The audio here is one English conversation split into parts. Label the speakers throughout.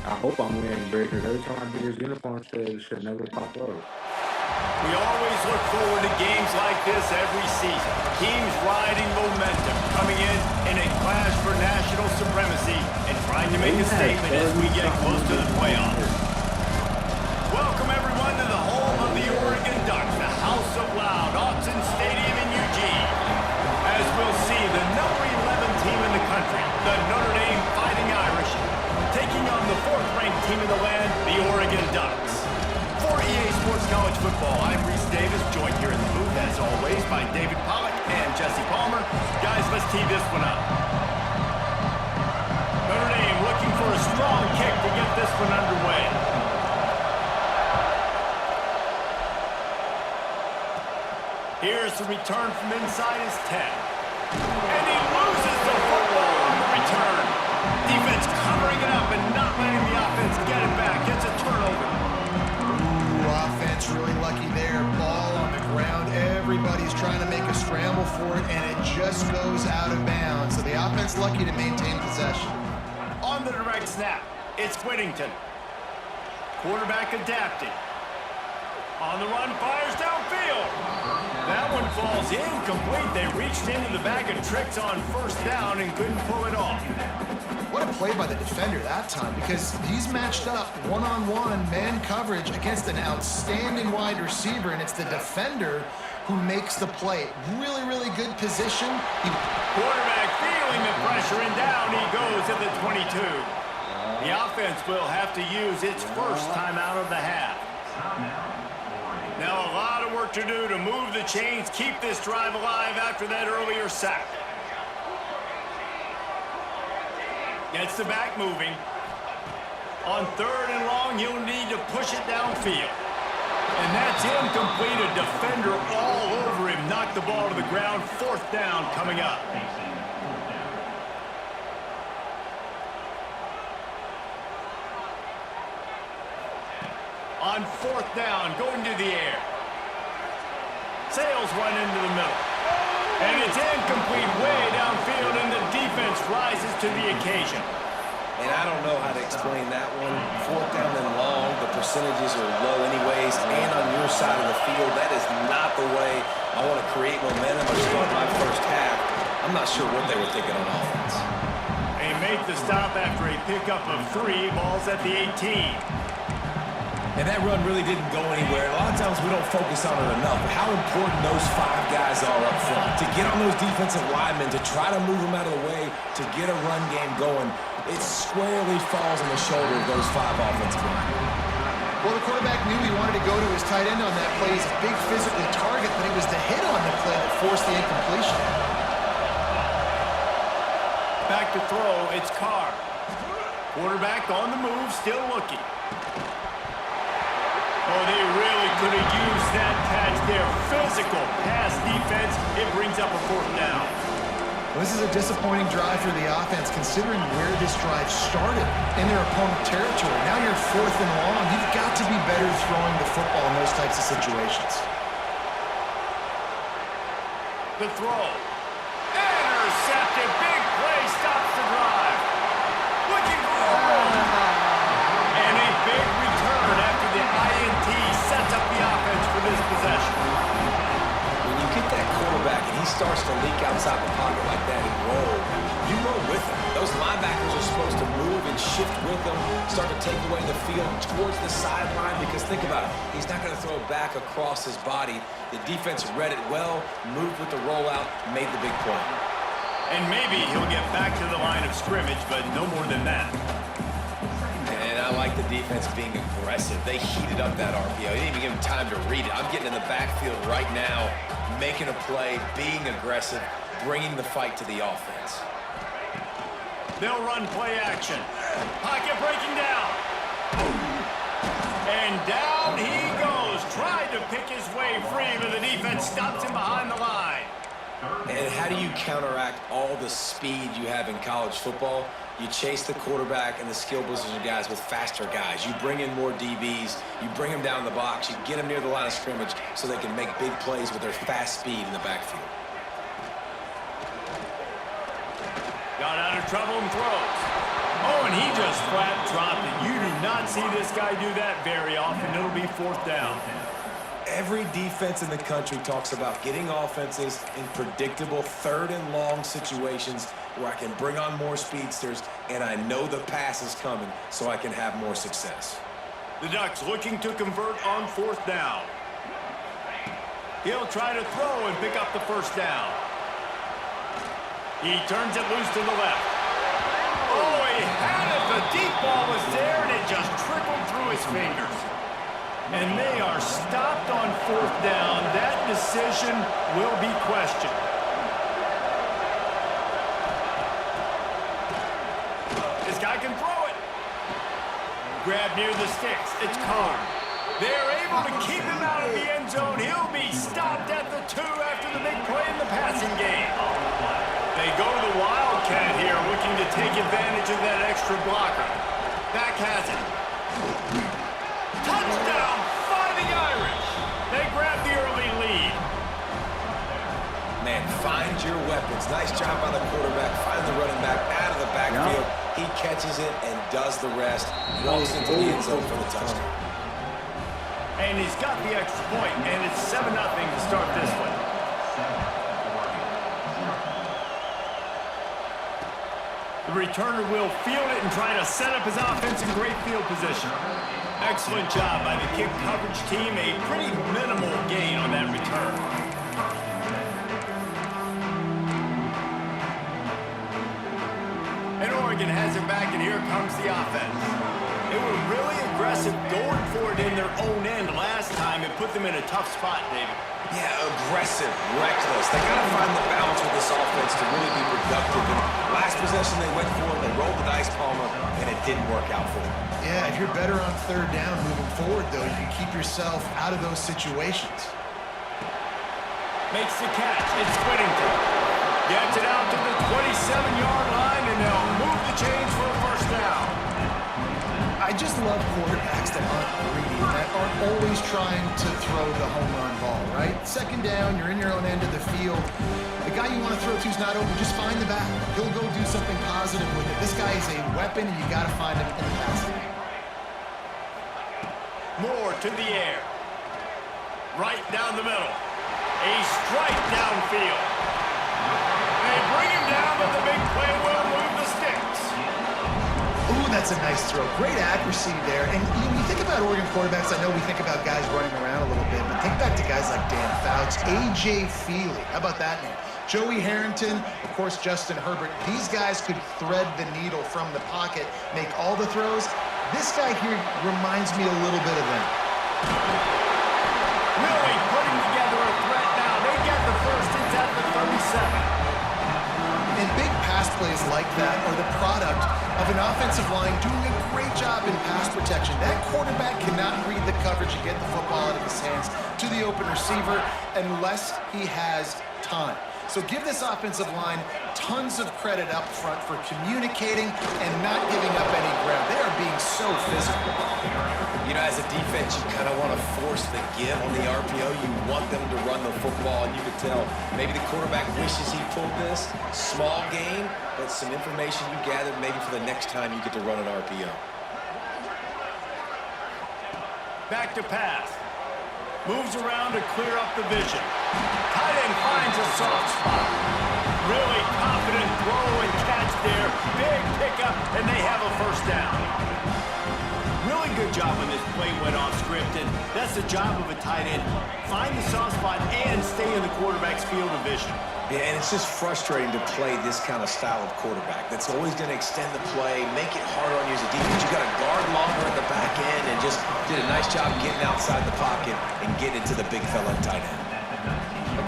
Speaker 1: I hope I'm winning, bro, because every time I get this uniform shirt, it should never pop up.
Speaker 2: We always look forward to games like this every season. Teams riding momentum, coming in a clash for national supremacy and trying to make a statement as we get close to the playoffs. Welcome everyone to the home of the Oregon Ducks, the House of Loud, Autzen Stadium in Eugene. As we'll see, the number 11 team in the country, the Notre Dame Fighting Irish, taking on the 4th-ranked team in the land, the Oregon Ducks. For EA Sports College Football, I'm Reese Davis, joined here in the booth, as always, by David Pollack and Jesse Palmer. Guys, let's tee this one up. Notre Dame looking for a strong kick to get this one underway. Here's the return from inside his 10. And he loses the football on the return. Defense covering it up and not letting the offense get it back. It's a turnover.
Speaker 3: Offense really lucky there. Ball on the ground. Everybody's trying to make a scramble for it, and it just goes out of bounds. So the offense lucky to maintain possession.
Speaker 2: On the direct snap, it's Whittington. Quarterback adapting. On the run, fires downfield. That one falls incomplete. They reached into the bag of tricks on 1st down and couldn't pull it off.
Speaker 3: What a play by the defender that time, because he's matched up one-on-one man coverage against an outstanding wide receiver, and it's the defender who makes the play. Really, really good position.
Speaker 2: Quarterback feeling the pressure, and down he goes at the 22. The offense will have to use its first timeout of the half. Now a lot of work to do to move the chains, keep this drive alive after that earlier sack. Gets the back moving. On 3rd and long, he'll need to push it downfield. And that's incomplete. A defender all over him. Knocked the ball to the ground. 4th down coming up. On 4th down, going to the air. Sails one into the middle. And it's incomplete way downfield, and the defense rises to the occasion.
Speaker 4: And I don't know how to explain that one. 4th down and long, the percentages are low anyways, and on your side of the field, that is not the way I want to create momentum or start my first half. I'm not sure what they were thinking on offense.
Speaker 2: They make the stop after a pickup of 3 balls at the 18.
Speaker 4: And that run really didn't go anywhere. A lot of times we don't focus on it enough, but how important those 5 guys are up front. To get on those defensive linemen, to try to move them out of the way, to get a run game going, it squarely falls on the shoulder of those 5 offensive linemen.
Speaker 3: Well, the quarterback knew he wanted to go to his tight end on that play. He's a big physical target, but it was the hit on the play that forced the incompletion.
Speaker 2: Back to throw, it's Carr. Quarterback on the move, still looking. Oh, they really could have used that catch there. Physical pass defense. It brings up a 4th down.
Speaker 3: Well, this is a disappointing drive for the offense, considering where this drive started in their opponent territory. Now you're 4th and long. You've got to be better throwing the football in those types of situations.
Speaker 2: The throw. Intercepted. Big play stops the drive. Looking for a run. And a big return after the INT sets up the offense for this possession.
Speaker 4: When you get that quarterback and he starts to leak outside the pocket like that and roll, you roll with him. Those linebackers are supposed to move and shift with him, start to take away the field towards the sideline, because think about it, he's not going to throw it back across his body. The defense read it well, moved with the rollout, made the big play.
Speaker 2: And maybe he'll get back to the line of scrimmage, but no more than that.
Speaker 4: And I like the defense being aggressive. They heated up that RPO. They didn't even give him time to read it. I'm getting in the backfield right now, making a play, being aggressive, bringing the fight to the offense.
Speaker 2: They'll run play action. Pocket breaking down. And down he goes. Tried to pick his way free, but the defense stops him behind the line.
Speaker 4: And how do you counteract all the speed you have in college football? You chase the quarterback and the skill position guys with faster guys. You bring in more DBs. You bring them down the box. You get them near the line of scrimmage so they can make big plays with their fast speed in the backfield.
Speaker 2: Got out of trouble and throws. Oh, and he just flat dropped it. You not see this guy do that very often. It'll be 4th down.
Speaker 4: Every defense in the country talks about getting offenses in predictable 3rd and long situations where I can bring on more speedsters and I know the pass is coming so I can have more success.
Speaker 2: The Ducks looking to convert on 4th down. He'll try to throw and pick up the 1st down. He turns it loose to the left. Oh, he had it. The deep ball was there, and it just trickled through his fingers. And they are stopped on 4th down. That decision will be questioned. This guy can throw it. Grab near the sticks. It's Carr. They're able to keep him out of the end zone. He'll be stopped at the 2 after the big play in the passing game. They go to the Wildcat here, looking to take advantage of that extra blocker. Back has it. Touchdown, Fighting Irish. They grab the early lead.
Speaker 4: Man, find your weapons. Nice job by the quarterback. Find the running back out of the backfield.
Speaker 1: Yeah.
Speaker 4: He catches it and does the rest. Walks into the end zone for the touchdown.
Speaker 2: And he's got the extra point, and it's 7-0 to start this one. The returner will field it and try to set up his offense in great field position. Excellent job by the kick coverage team. A pretty minimal gain on that return. And Oregon has it back, and here comes the offense. They were really aggressive going for it in their own end last time. It put them in a tough spot, David.
Speaker 4: Yeah, aggressive, reckless. They got to find the balance with this offense to really be productive. And last possession they went for it, they rolled the dice, Palmer, and it didn't work out for them.
Speaker 3: Yeah, if you're better on 3rd down moving forward, though, you can keep yourself out of those situations.
Speaker 2: Makes the catch. It's Whittington. Gets it out to the 27-yard line, and they'll move the chains for a 1st down.
Speaker 3: I just love quarterbacks that aren't greedy, that aren't always trying to throw the home run ball, right? 2nd down, you're in your own end of the field. The guy you want to throw to is not open. Just find the back. He'll go do something positive with it. This guy is a weapon, and you got to find him in the passing game.
Speaker 2: Moore to the air. Right down the middle. A strike downfield. They bring him down, but the big play will move the sticks.
Speaker 3: Ooh, that's a nice throw. Great accuracy there. And you think about Oregon quarterbacks, I know we think about guys running around a little bit, but think back to guys like Dan Fouts, A.J. Feely. How about that name? Joey Harrington, of course, Justin Herbert. These guys could thread the needle from the pocket, make all the throws. This guy here reminds me a little bit of them.
Speaker 2: Really putting together a threat now. They get the first. It's at the 37.
Speaker 3: And big pass plays like that are the product of an offensive line doing a great job in pass protection. That quarterback cannot read the coverage and get the football out of his hands to the open receiver unless he has time. So give this offensive line tons of credit up front for communicating and not giving up any ground. They are being so physical.
Speaker 4: You know, as a defense, you kind of want to force the give on the RPO. You want them to run the football, and you can tell maybe the quarterback wishes he pulled this. Small gain, but some information you gathered maybe for the next time you get to run an RPO.
Speaker 2: Back to pass. Moves around to clear up the vision. Tight end finds a soft spot. Really confident throw and catch there. Big pickup, and they have a 1st down. Really good job when this play went off script, and that's the job of a tight end. Find the soft spot and stay in the quarterback's field of vision.
Speaker 4: Yeah, and it's just frustrating to play this kind of style of quarterback that's always going to extend the play, make it harder on you as a defense. You got to guard longer at the back end and just did a nice job getting outside the pocket and getting to the big fella tight end.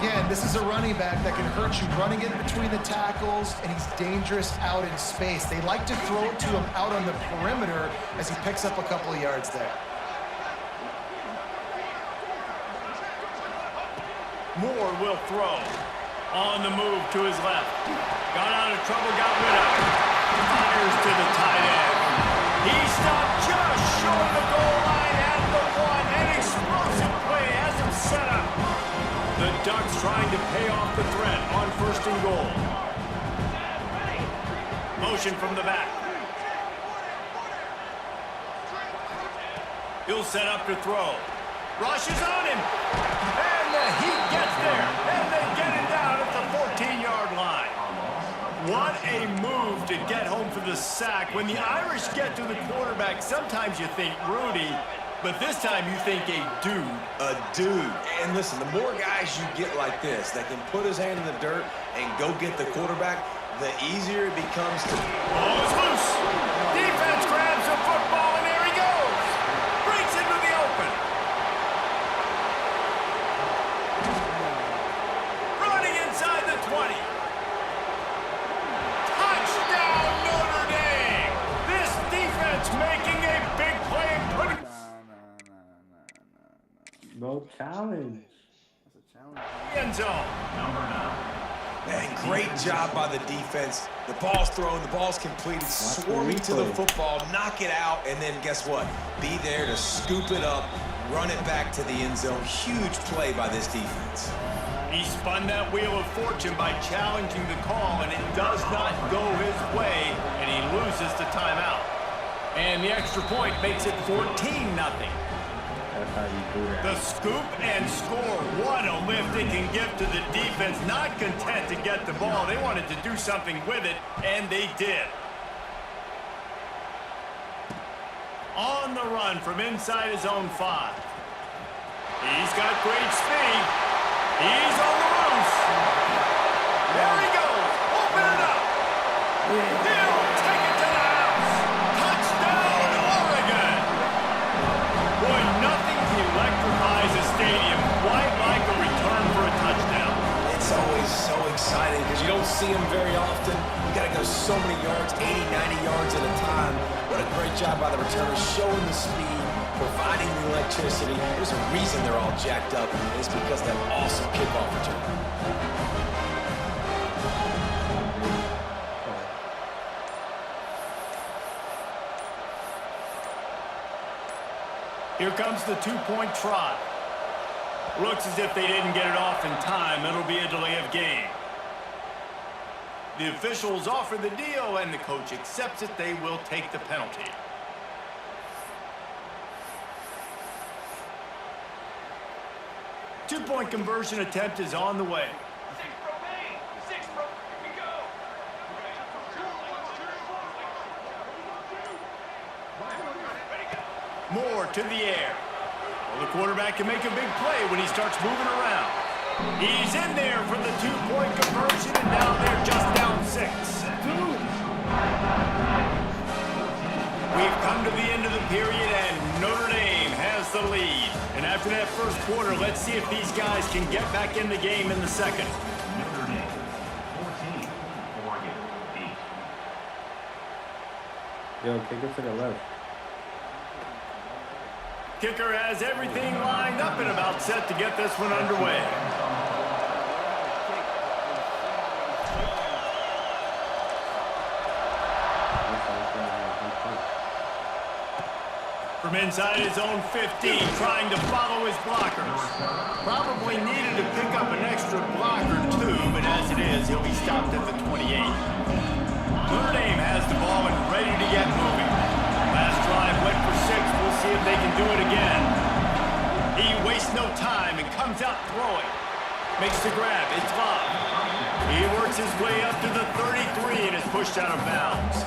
Speaker 3: Again, this is a running back that can hurt you running in between the tackles, and he's dangerous out in space. They like to throw it to him out on the perimeter as he picks up a couple of yards there.
Speaker 2: Moore will throw. On the move to his left. Got out of trouble, got rid of it. Fires to the tight end. He stopped just short of the goal line at the 1. An explosive play has him set up. The Ducks trying to pay off the threat on 1st and goal. Motion from the back. He'll set up to throw. Rushes on him. And the Heat gets there. And they get it down at the 14-yard line. What a move to get home for the sack. When the Irish get to the quarterback, sometimes you think Rudy, but this time you think a dude.
Speaker 4: A dude. And listen, the more guys you get like this that can put his hand in the dirt and go get the quarterback, the easier it becomes to...
Speaker 2: Ball is loose. Defense grabs the football, and there he goes. Breaks into the open. Running inside the 20. Touchdown, Notre Dame. This defense making a big play and putting...
Speaker 1: No challenge.
Speaker 2: End zone.
Speaker 4: Man, great job by the defense. The ball's thrown, the ball's completed, swarming to the football, knock it out, and then guess what? Be there to scoop it up, run it back to the end zone. Huge play by this defense.
Speaker 2: He spun that wheel of fortune by challenging the call, and it does not go his way, and he loses the timeout. And the extra point makes it 14-0.
Speaker 1: That's how you do that.
Speaker 2: The scoop and score. What a lift it can give to the defense. Not content to get the ball. They wanted to do something with it, and they did. On the run from inside his own 5. He's got great speed. He's on the loose. There he goes. Open it up. He'll take it to the house. Touchdown, Oregon. Boy, nothing electrifies a stadium quite like a return for a touchdown.
Speaker 4: It's always so exciting because you don't see them very often. You got to go so many yards, 80, 90 yards at a time. What a great job by the returners, showing the speed, providing the electricity. There's a reason they're all jacked up, and it's because of that awesome kickoff return.
Speaker 2: Here comes the two-point try. Looks as if they didn't get it off in time. It'll be a delay of game. The officials offer the deal, and the coach accepts it. They will take the penalty. Two-point conversion attempt is on the way. Moore to the air. Well, the quarterback can make a big play when he starts moving around. He's in there for the two-point conversion, and now they're just down 6. We've come to the end of the period, and Notre Dame has the lead. And after that first quarter, let's see if these guys can get back in the game in the second.
Speaker 5: Notre Dame, 14, Oregon, 8.
Speaker 1: Yo, kick it to the left.
Speaker 2: Kicker has everything lined up and about set to get this one underway. From inside his own 15, trying to follow his blockers. Probably needed to pick up an extra block or two, but as it is, he'll be stopped at the 28. Notre Dame has the ball and ready to get moving. Last drive went for 6. We'll see if they can do it again. He wastes no time and comes out throwing. Makes the grab. It's Bob. He works his way up to the 33 and is pushed out of bounds.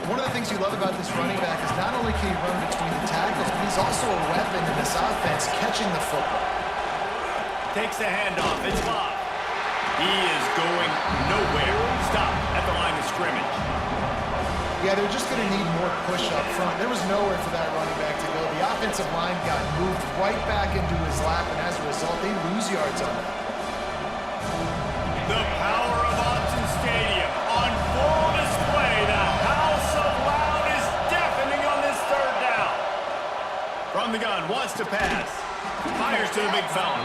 Speaker 3: One of the things you love about this running back is not only can he run between the tackles, but he's also a weapon in this offense, catching the football.
Speaker 2: Takes the handoff. It's Bob. He is going nowhere. Stop at the line of scrimmage.
Speaker 3: Yeah, they're just going to need more push up front. There was nowhere for that running back to go. The offensive line got moved right back into his lap, and as a result, they lose yards on it.
Speaker 2: The power of Autzen Stadium on full display. The house of loud is deafening on this third down. From the gun, wants to pass. Fires to the big fella.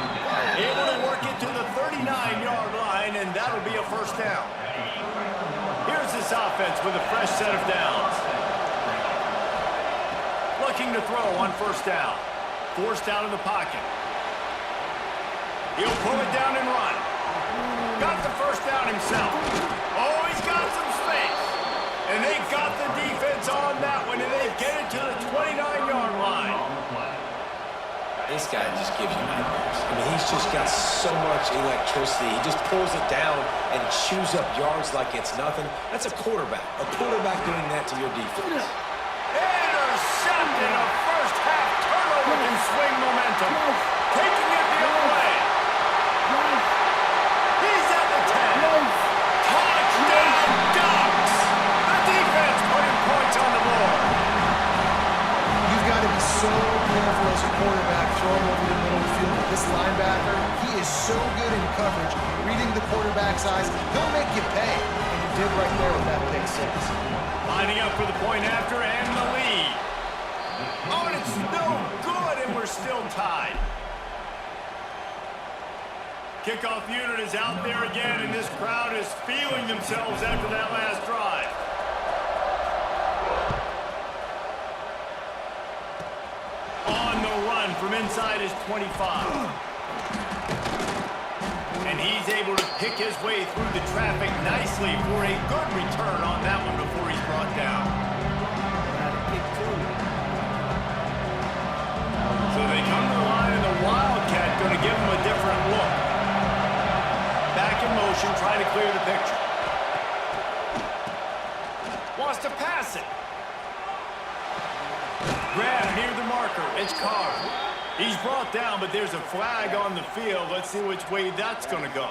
Speaker 2: Able to work it to the 39-yard line, and that'll be a first down. Here's this offense with a fresh set of downs. Looking to throw on first down. Forced out of the pocket. He'll pull it down and run. Got the first down himself. Oh, he's got some space. And they got the defense on that one, and they get it to the 29-yard line.
Speaker 4: This guy just gives you nightmares. I mean, he's just got so much electricity. He just pulls it down and chews up yards like it's nothing. That's a quarterback. A quarterback doing that to your defense.
Speaker 2: Intercepted. A first-half turnover can swing momentum. Taking it the other way. He's at the 10. Touchdown, Ducks. The defense putting points on the board.
Speaker 3: You've got to be so careful as a quarterback throwing over the middle of the field. This linebacker, he is so good in coverage, reading the quarterback's eyes. He'll make you pay, and he did right there with that pick six.
Speaker 2: Lining up for the point after and the lead. Oh, and it's no good, and we're still tied. Kickoff unit is out there again, and this crowd is feeling themselves after that last drive. On the run from inside his 25. And he's able to pick his way through the traffic nicely for a good return on that one before he's brought down. So they come to the line, and the Wildcat going to give him a different look. Back in motion, trying to clear the picture. Wants to pass it. Grab near the marker. It's Carr. He's brought down, but there's a flag on the field. Let's see which way that's going to go.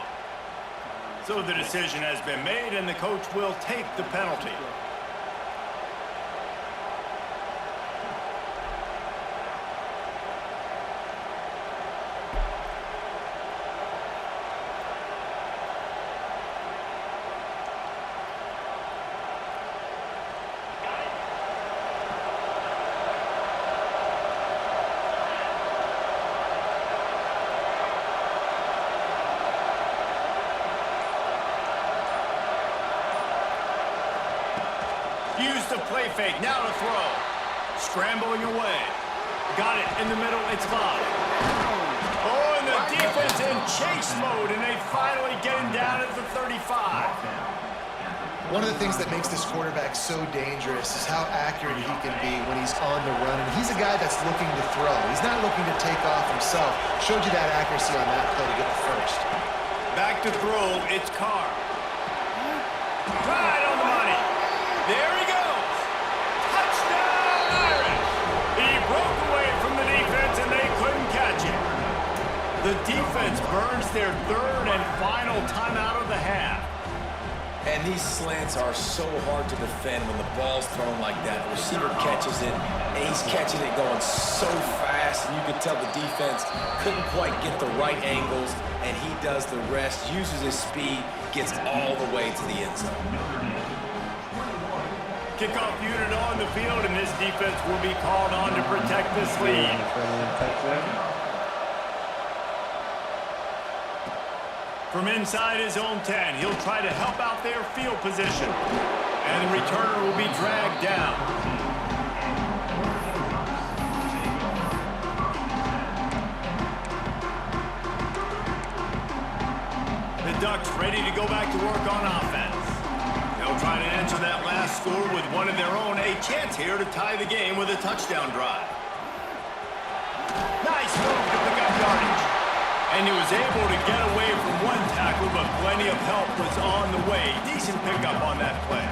Speaker 2: So the decision has been made, and the coach will take the penalty. Use the play fake, now to throw. Scrambling away. Got it in the middle, it's Lott. Oh, and the defense in chase mode, and they finally get him down at the 35.
Speaker 3: One of the things that makes this quarterback so dangerous is how accurate he can be when he's on the run. And he's a guy that's looking to throw. He's not looking to take off himself. Showed you that accuracy on that play to get the first.
Speaker 2: Back to throw, it's Carr. Right on the money. There he goes. Touchdown, Irish. He broke away from the defense, and they couldn't catch him. The defense burns their third and final timeout of the half.
Speaker 4: And these slants are so hard to defend when the ball's thrown like that. The receiver catches it, and he's catching it going so fast, and you can tell the defense couldn't quite get the right angles, and he does the rest, uses his speed, gets all the way to the end zone.
Speaker 2: Kickoff unit on the field, and this defense will be called on to protect this lead. From inside his own 10, he'll try to help out their field position. And the returner will be dragged down. The Ducks ready to go back to work on offense. They'll try to answer that last score with one of their own. A chance here to tie the game with a touchdown drive. Nice move to pick up yardage. And he was able to get away from one tackle, but plenty of help was on the way. Decent pickup on that play.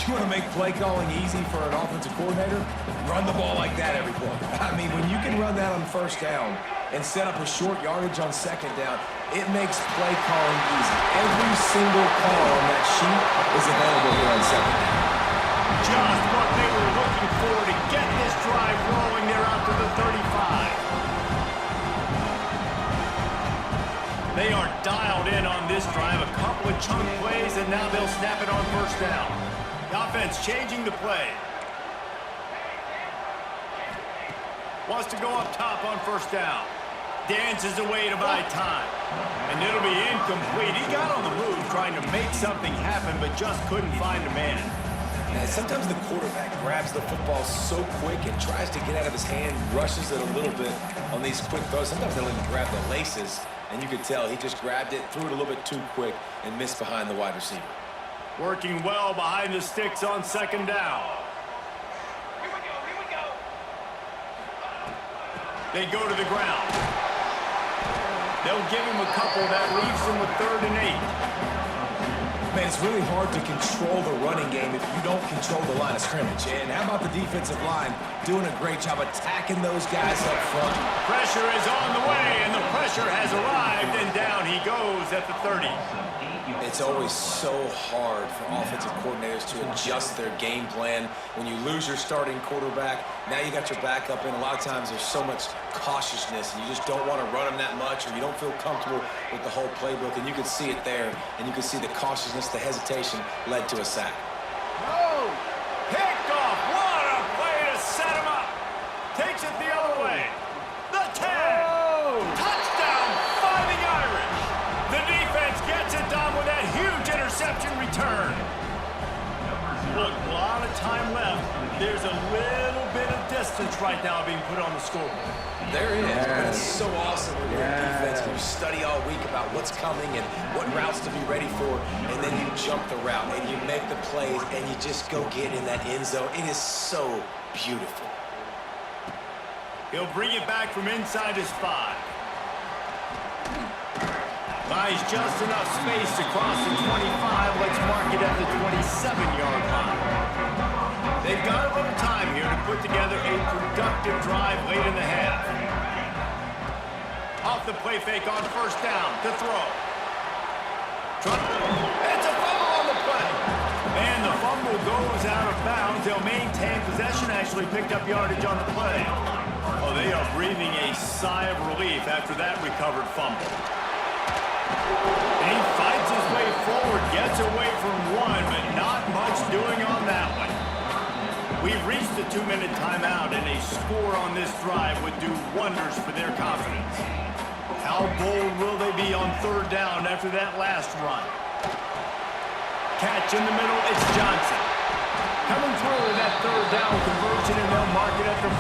Speaker 4: You want to make play calling easy for an offensive coordinator? Run the ball like that every play. I mean, when you can run that on first down and set up a short yardage on second down, it makes play calling easy. Every single call on that sheet is available here on second down.
Speaker 2: Just what they were looking for to get this drive rolling. They're out to the 35. They are dialed in on this drive. A couple of chunk plays, and now they'll snap it on first down. The offense changing the play. Wants to go up top on first down. Dances away to buy time. And it'll be incomplete. He got on the move trying to make something happen, but just couldn't find a man.
Speaker 4: And sometimes the quarterback grabs the football so quick and tries to get out of his hand, rushes it a little bit on these quick throws. Sometimes they'll even grab the laces, and you could tell he just grabbed it, threw it a little bit too quick, and missed behind the wide receiver.
Speaker 2: Working well behind the sticks on second down. They go to the ground. They'll give him a couple. That leaves him with 3rd and 8.
Speaker 4: Man, it's really hard to control the running game if you don't control the line of scrimmage. And how about the defensive line doing a great job attacking those guys up front?
Speaker 2: Pressure is on the way, and the pressure has arrived, and down he goes at the 30.
Speaker 4: It's always so hard for offensive coordinators to adjust their game plan. When you lose your starting quarterback, now you got your backup in. A lot of times there's so much cautiousness, and you just don't want to run them that much, or you don't feel comfortable with the whole playbook, and you can see it there, and you can see the cautiousness, the hesitation led to a sack.
Speaker 2: Oh, picked off. What a play to set him up. Takes it the other way. The 10. Touchdown, Fighting Irish. The defense gets it done with that huge interception return. Look, a lot of time left. There's a little bit of distance right now being put on the scoreboard.
Speaker 4: There is, but it's so awesome when you're in defense and you study all week about what's coming and what routes to be ready for, and then you jump the route and you make the plays and you just go get in that end zone. It is so beautiful.
Speaker 2: He'll bring it back from inside his 5. Buys just enough space to cross the 25. Let's mark it at the 27-yard line. They've got a little time here to put together a productive drive late in the half. Off the play fake on 1st down to throw. It's a fumble on the play. And the fumble goes out of bounds. They'll maintain possession, actually picked up yardage on the play. Oh, they are breathing a sigh of relief after that recovered fumble. And he fights his way forward, gets away from one, but not much doing on that one. We've reached the 2-minute timeout, and a score on this drive would do wonders for their confidence. How bold will they be on 3rd down after that last run? Catch in the middle, it's Johnson. Coming through with that 3rd down conversion, and they'll mark it at the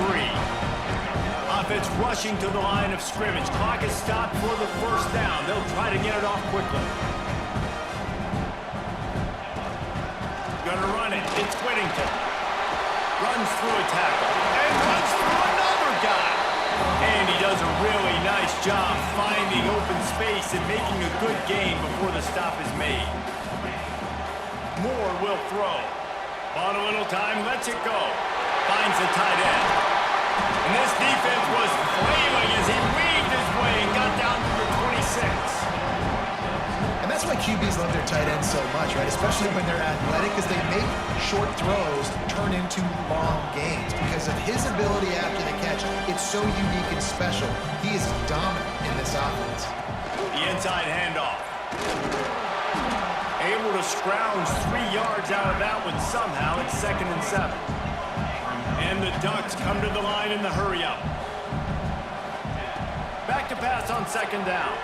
Speaker 2: 43. Offense rushing to the line of scrimmage. Clock is stopped for the 1st down. They'll try to get it off quickly. Gonna run it. It's Whittington. Runs through a tackle. And runs through another guy. And he does a really nice job finding open space and making a good gain before the stop is made. Moore will throw. On a little time, lets it go. Finds the tight end. And this defense was flailing as he weaved his way and got down to the 26.
Speaker 3: And that's why QBs love their tight ends so much, right? Especially when they're athletic, because they make short throws turn into long gains. Because of his ability after the catch, it's so unique and special. He is dominant in this offense.
Speaker 2: The inside handoff. Able to scrounge 3 yards out of that one somehow. It's 2nd and 7. And the Ducks come to the line in the hurry-up. Back to pass on 2nd down.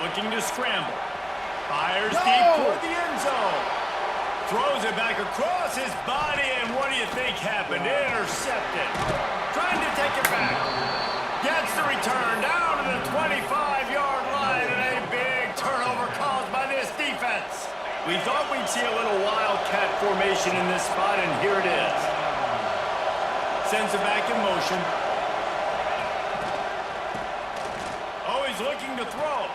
Speaker 2: Looking to scramble. Fires deep toward the end zone. Throws it back across his body, and what do you think happened? Intercepted. Trying to take it back. Gets the return down to the 25-yard line, and a big turnover caused by this defense. We thought we'd see a little wildcat formation in this spot, and here it is. Sends it back in motion. Oh, he's looking to throw.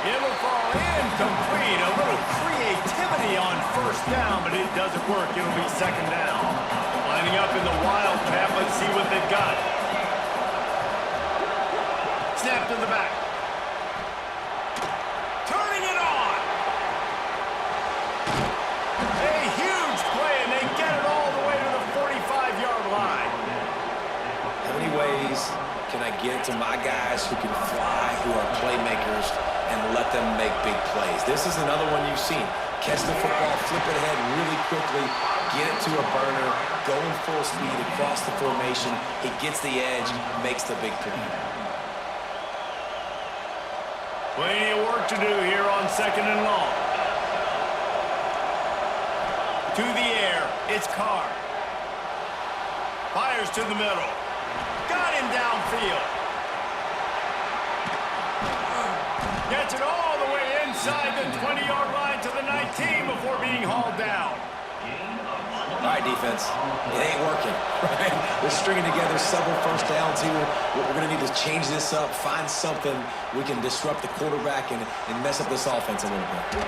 Speaker 2: It'll fall incomplete. A little creativity on 1st down, but it doesn't work. It'll be 2nd down. Lining up in the wildcat. Let's see what they've got. Snap to the back. Turning it on. A huge play, and they get it all the way to the 45-yard line.
Speaker 4: How many ways can I get to my guys who can fly, who are playmakers, and let them make big plays? This is another one you've seen. Catch the football, flip it ahead really quickly, get it to a burner, going full speed across the formation. He gets the edge, makes the big play.
Speaker 2: Plenty of work to do here on 2nd and long. To the air, it's Carr. Fires to the middle. Got him downfield. Gets it all the way inside the 20-yard line to the 19 before being hauled down.
Speaker 4: All right, defense. It ain't working, right? They're stringing together several first downs here. We're going to need to change this up, find something we can disrupt the quarterback and mess up this offense a little bit.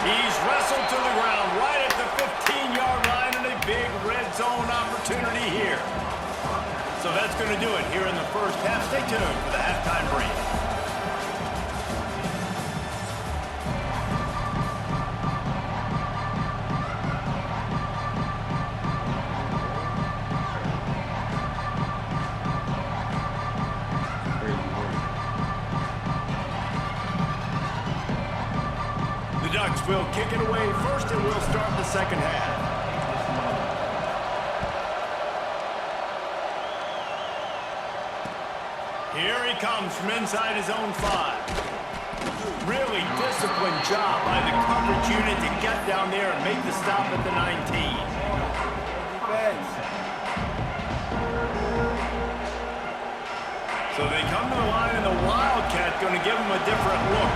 Speaker 2: He's wrestled to the ground right at the 15-yard line and a big red zone opportunity here. So that's going to do it here in the first half. Stay tuned for the halftime break. The Ducks will kick it away first, and we'll start the second half. Here he comes from inside his own 5. Really disciplined job by the coverage unit to get down there and make the stop at the 19. So they come to the line, and the Wildcat going to give them a different look.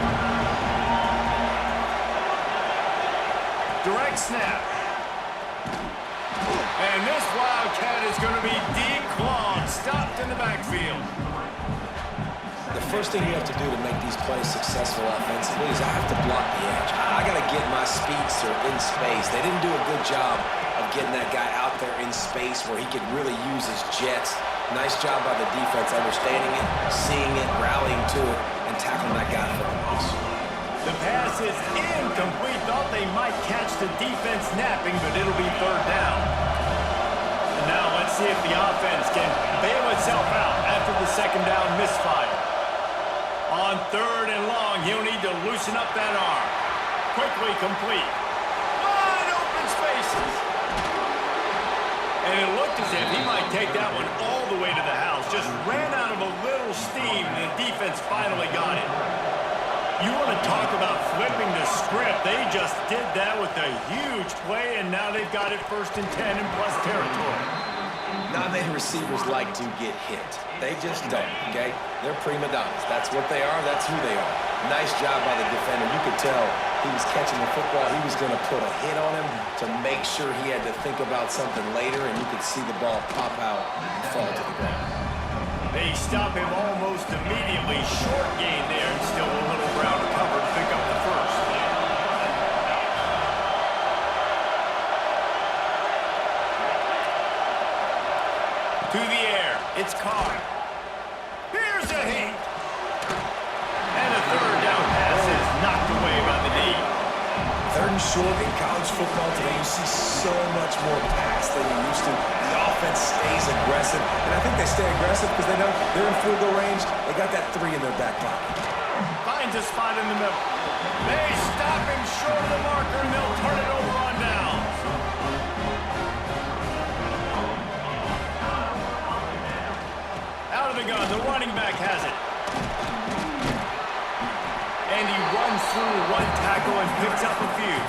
Speaker 2: Direct snap. And this Wildcat is going to be declawed, stopped in the backfield.
Speaker 4: The first thing you have to do to make these plays successful offensively is I have to block the edge. I got to get my speedster in space. They didn't do a good job of getting that guy out there in space where he could really use his jets. Nice job by the defense understanding it, seeing it, rallying to it, and tackling that guy for a loss.
Speaker 2: The pass is incomplete. Thought they might catch the defense napping, but it'll be third down. And now let's see if the offense can bail itself out after the second down misfire. On third and long, he'll need to loosen up that arm. Quickly complete. Wide open spaces. And it looked as if he might take that one all the way to the house. Just ran out of a little steam, and the defense finally got it. You want to talk about flipping the script. They just did that with a huge play, and now they've got it first and 10 in plus territory.
Speaker 4: Not many receivers like to get hit. They just don't, okay? They're prima donnas. That's what they are. That's who they are. Nice job by the defender. You could tell he was catching the football. He was going to put a hit on him to make sure he had to think about something later, and you could see the ball pop out and fall to the ground.
Speaker 2: They stop him almost immediately. Short gain there, and still a little ground cover to pick up the first. To the air, it's Carr. Here's a heat. And a third down pass is knocked away by the D.
Speaker 4: Third and short in college football today, you see so much more pass than you used to. The offense stays aggressive, and I think they stay aggressive because they know they're in field goal range. They got that 3 in their back pocket.
Speaker 2: Finds a spot in the middle. They stop him short of the marker, and they'll turn it over on down. Out of the gun, the running back has it. And he runs through one tackle and picks up a few.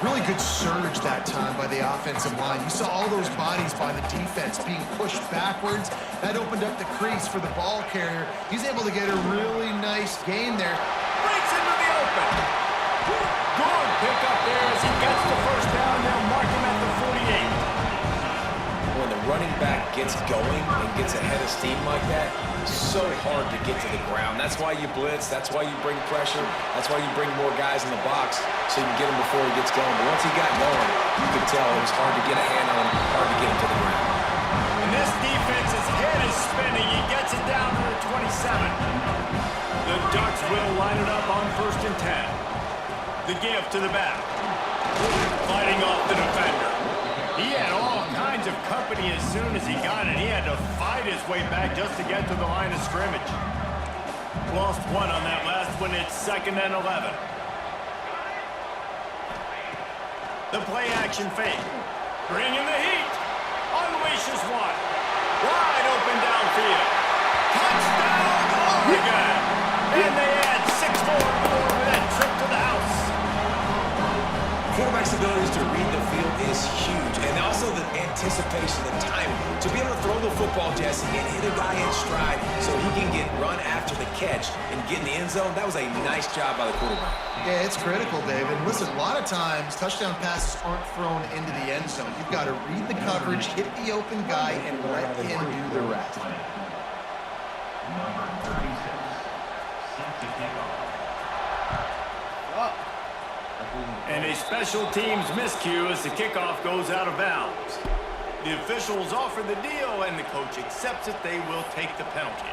Speaker 3: Really good surge that time by the offensive line. You saw all those bodies by the defense being pushed backwards. That opened up the crease for the ball carrier. He's able to get a really nice gain there.
Speaker 2: Breaks into the open. Good pick up there as he gets the first down. They'll mark him at the 48.
Speaker 4: When the running back gets going and gets ahead of steam like that, so hard to get to the ground. That's why you blitz. That's why you bring pressure. That's why you bring more guys in the box so you can get him before he gets going. But once he got going, you could tell it was hard to get a hand on him, hard to get him to the ground.
Speaker 2: And this defense's head is spinning. He gets it down to the 27. The Ducks will line it up on first and 10. The give to the back. Fighting off the defender. He had all kinds of company as soon as he got it. He had to fight his way back just to get to the line of scrimmage. Lost one on that last one. It's second and 11. The play action fake. Bringing the heat. Unleashes one. Wide open downfield. Touchdown, Oregon. And they add 6-4 with that trip to the house.
Speaker 4: quarterback's abilities to read the field is huge, and also the anticipation, the timing. To be able to throw the football, Jesse, and hit a guy in stride so he can get run after the catch and get in the end zone, that was a nice job by the quarterback.
Speaker 3: Yeah, it's critical, David. Listen, a lot of times, touchdown passes aren't thrown into the end zone. You've got to read the coverage, hit the open guy, and let him do the rest.
Speaker 5: Number 36, set to kick off.
Speaker 2: And a special teams miscue as the kickoff goes out of bounds. The officials offer the deal, and the coach accepts it. They will take the penalty.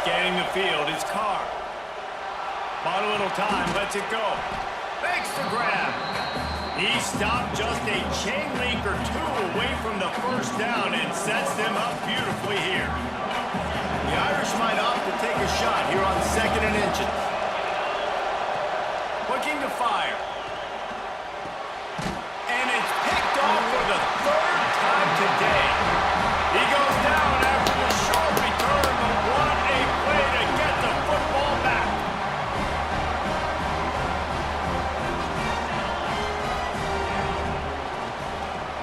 Speaker 2: Scanning the field, it's Carr. Bought a little time, lets it go. Makes the grab. He stopped just a chain link or two away from the first down and sets them up beautifully here. The Irish might opt to take a shot here on 2nd and inches. Looking to fire. And it's picked off for the 3rd time today. He goes down after the short return, but what a play to get the football back.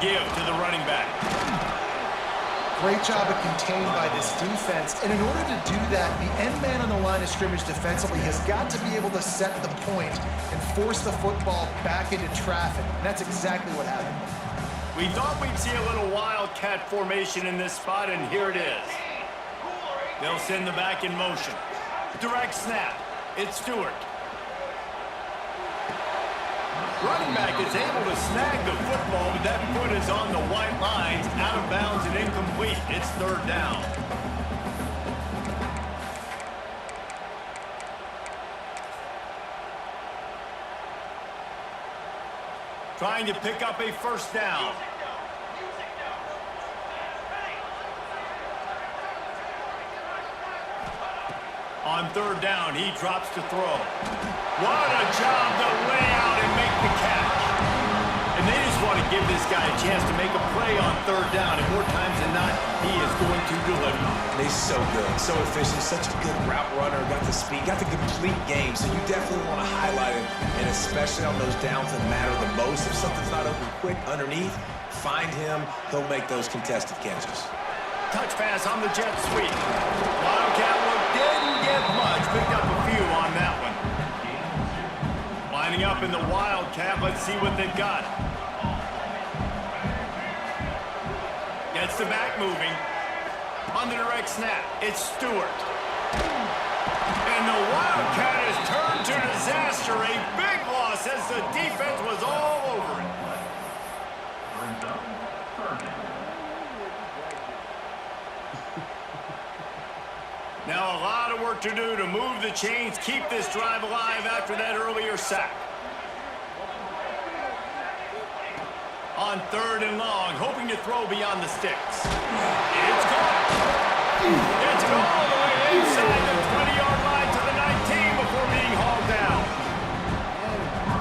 Speaker 2: Give to the running back.
Speaker 3: Great job of contained by this defense. And in order to do that, the end man on the line of scrimmage defensively has got to be able to set the point and force the football back into traffic. And that's exactly what happened.
Speaker 2: We thought we'd see a little wildcat formation in this spot, and here it is. They'll send the back in motion. Direct snap. It's Stewart. Running back is able to snag the football, but that foot is on the white lines, out of bounds and incomplete. It's 3rd down. Trying to pick up a 1st down. On 3rd down, he drops to throw. What a job to lay out and make the catch. And they just want to give this guy a chance to make a play on 3rd down, and more times than not, he is going to deliver.
Speaker 4: He's so good, so efficient, such a good route runner, got the speed, got the complete game, so you definitely want to highlight him, and especially on those downs that matter the most. If something's not open quick underneath, find him, he'll make those contested catches.
Speaker 2: Touch pass on the jet sweep. Wildcat look didn't get much, picked up a few on that one. Lining up in the Wildcat, let's see what they've got. Gets the back moving. On the direct snap, it's Stewart. And the Wildcat has turned to disaster. A big loss as the defense was all over it.
Speaker 5: Brings up 3rd.
Speaker 2: Now a lot of work to do to move the chains, keep this drive alive after that earlier sack. On 3rd and long, hoping to throw beyond the sticks. It's gone. It's gone all the way inside the 20-yard line to the 19 before being hauled down.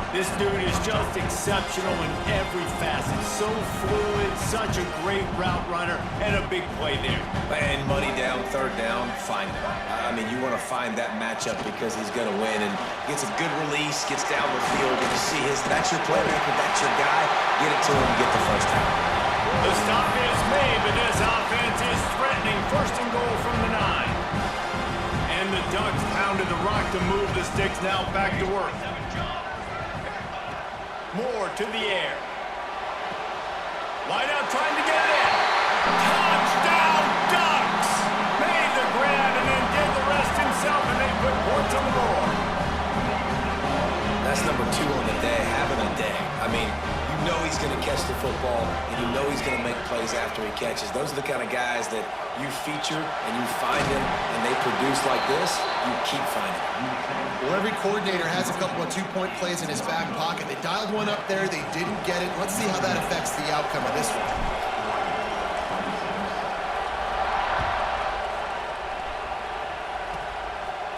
Speaker 2: This dude is just exceptional in every facet. So fluid, such a great route runner, and a big play there.
Speaker 4: And money down, 3rd down, find him. I mean, you want to find that matchup because he's going to win, and gets a good release, gets down the field, and you see that's your playmaker, that's your guy. Get it to him, get the 1st down.
Speaker 2: The stop is made, but this offense is threatening. 1st and goal from the 9. And the Ducks pounded the rock to move the sticks, now back to work. Moore to the air. Wide out trying to get it in. Touchdown Ducks! Made the grab and then did the rest himself, and they put points on the board.
Speaker 4: That's number 2 on the day, having a day. I mean, you know he's going to catch the football, and you know he's going to make plays after he catches. Those are the kind of guys that you feature and you find them, and they produce like this, you keep finding them.
Speaker 3: Well, every coordinator has a couple of 2-point plays in his back pocket. They dialed one up there. They didn't get it. Let's see how that affects the outcome of this one.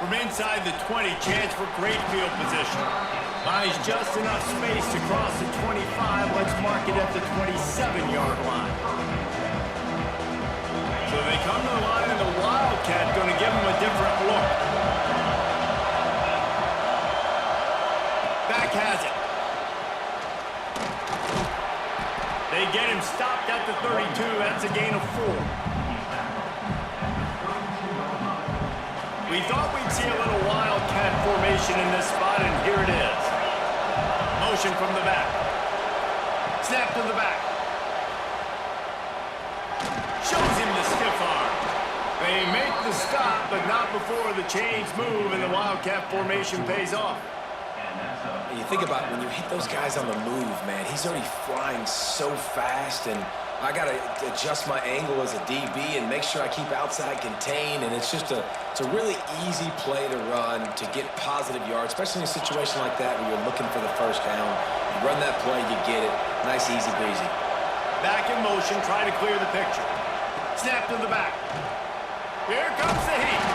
Speaker 2: From inside the 20, chance for great field position. Buys just enough space to cross the 25. Let's mark it at the 27-yard line. So they come to the line in the wide We thought we'd see a little wildcat formation in this spot, and here it is. Motion from the back. Snap to the back. Shows him the stiff arm. They make the stop, but not before the chains move and the wildcat formation pays off.
Speaker 4: And you think about when you hit those guys on the move, man, he's already flying so fast, and I got to adjust my angle as a DB and make sure I keep outside contained, and it's a really easy play to run to get positive yards, especially in a situation like that where you're looking for the first down. You run that play, you get it. Nice, easy breezy.
Speaker 2: Back in motion, trying to clear the picture. Snap to the back. Here comes the heat.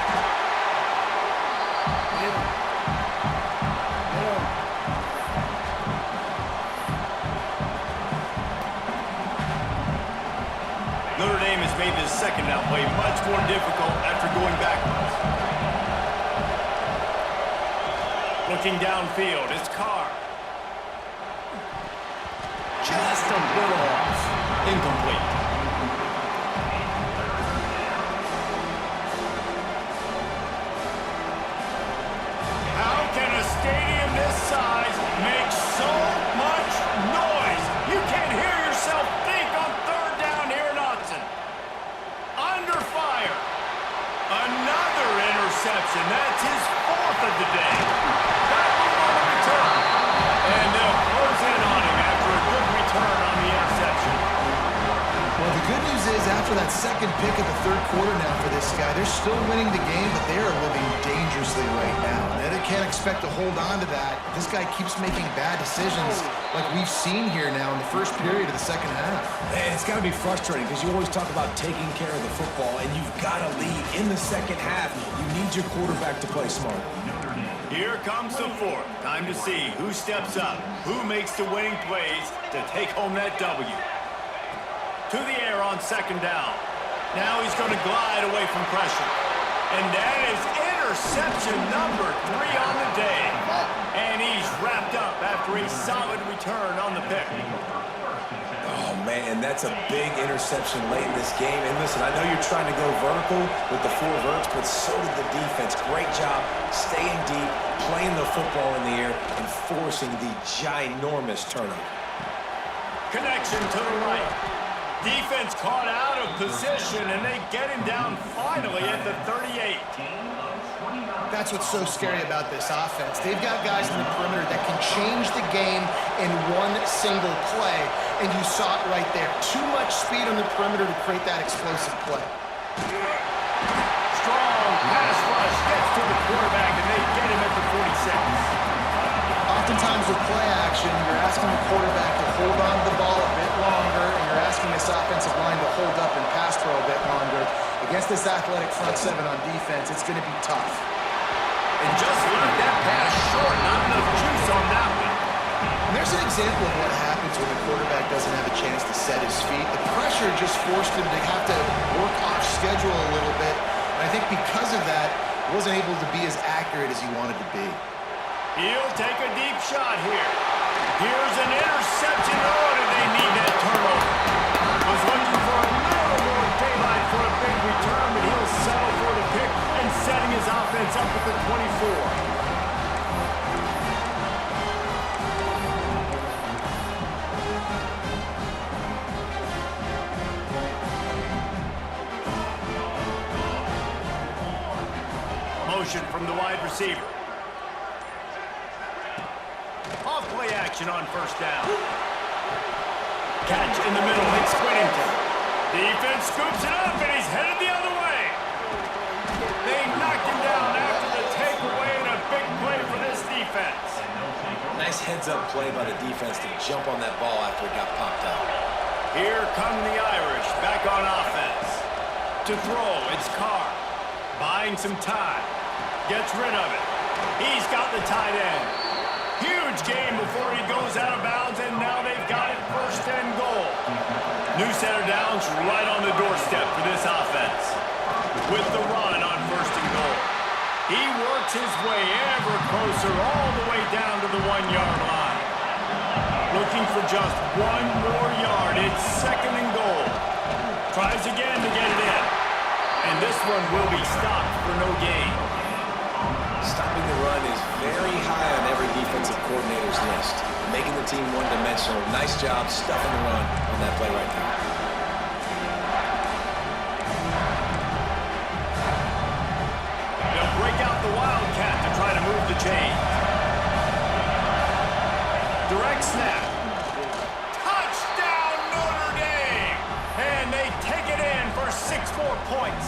Speaker 2: Notre Dame has made this second down play much more difficult after going backwards. Looking downfield, it's Carr. Just a little off. Incomplete. How can a stadium this size make so much noise? You can't hear yourself think on third down here in Autzen. Under fire. Another interception. That's his fourth of the day. Got one on the return. And they'll close in on him after a good return on the interception.
Speaker 3: Well, the good news is after that second pick of the third quarter now for this guy, they're still winning the game, but they are living dangerously right now. They can't expect to hold on to that. This guy keeps making bad decisions like we've seen here now in the first period of the second half.
Speaker 4: And it's got to be frustrating because you always talk about taking care of the football, and you've got to lead in the second half. You need your quarterback to play smart.
Speaker 2: Here comes the fourth. Time to see who steps up, who makes the winning plays to take home that W. To the air on second down. Now he's going to glide away from pressure. And that is interception number 3 on the day. And he's wrapped up after a solid return on the pick.
Speaker 4: Oh, man, that's a big interception late in this game. And listen, I know you're trying to go vertical with the 4 verts, but so did the defense. Great job staying deep, playing the football in the air, and forcing the ginormous turnover.
Speaker 2: Connection to the right. Defense caught out of position, and they get him down finally at the 38.
Speaker 3: That's what's so scary about this offense. They've got guys in the perimeter that can change the game in one single play, and you saw it right there. Too much speed on the perimeter to create that explosive play.
Speaker 2: Strong pass rush gets to the quarterback, and they get him at the 46.
Speaker 3: Oftentimes with play action, you're asking the quarterback to hold on to the ball a bit longer, and you're asking this offensive line to hold up and pass throw a bit longer. Against this athletic front 7 on defense, it's going to be tough.
Speaker 2: And just leave that pass short. Not enough juice on that one.
Speaker 3: And there's an example of what happens when the quarterback doesn't have a chance to set his feet. The pressure just forced him to have to work off schedule a little bit. And I think because of that, he wasn't able to be as accurate as he wanted to be.
Speaker 2: He'll take a deep shot here. Here's an interception. Oh, do they need that turnover? Was looking for a little more daylight for a big return, but he'll settle for the pick and setting his offense up at the 24. Motion from the wide receiver. Off play action on first down. Catch in the middle, hits Whittington. Defense scoops it up, and he's headed the other way. They knocked him down after the takeaway, and a big play for this defense.
Speaker 4: Nice heads-up play by the defense to jump on that ball after it got popped up.
Speaker 2: Here come the Irish, back on offense. To throw, it's Carr. Buying some time. Gets rid of it. He's got the tight end. Huge game before he goes out of bounds, and now they've got it first and goal. New center downs right on the doorstep for this offense. With the run on first and goal. He works his way ever closer all the way down to the 1-yard line. Looking for just one more yard. It's second and goal. Tries again to get it in. And this one will be stopped for no gain.
Speaker 4: Stopping the run is very high on every defensive coordinator's list. Making the team one-dimensional. Nice job stuffing the run on that play right there.
Speaker 2: They'll break out the Wildcat to try to move the chains. Direct snap. Touchdown, Notre Dame! And they take it in for 6 more points.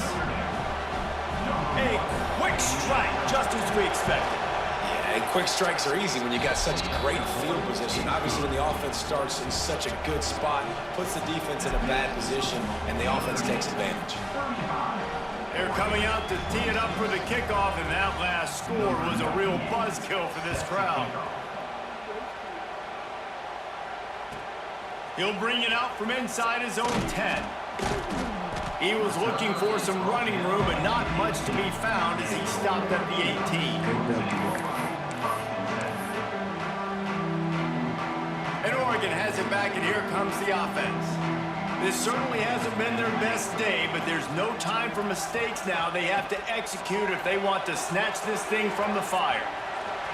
Speaker 2: A quick strike, just as we expected.
Speaker 4: Yeah, and quick strikes are easy when you got such great field position. Obviously, when the offense starts in such a good spot, puts the defense in a bad position, and the offense takes advantage.
Speaker 2: They're coming out to tee it up for the kickoff, and that last score was a real buzzkill for this crowd. He'll bring it out from inside his own 10. He was looking for some running room, but not much to be found as he stopped at the 18. And Oregon has it back, and here comes the offense. This certainly hasn't been their best day, but there's no time for mistakes now. They have to execute if they want to snatch this thing from the fire.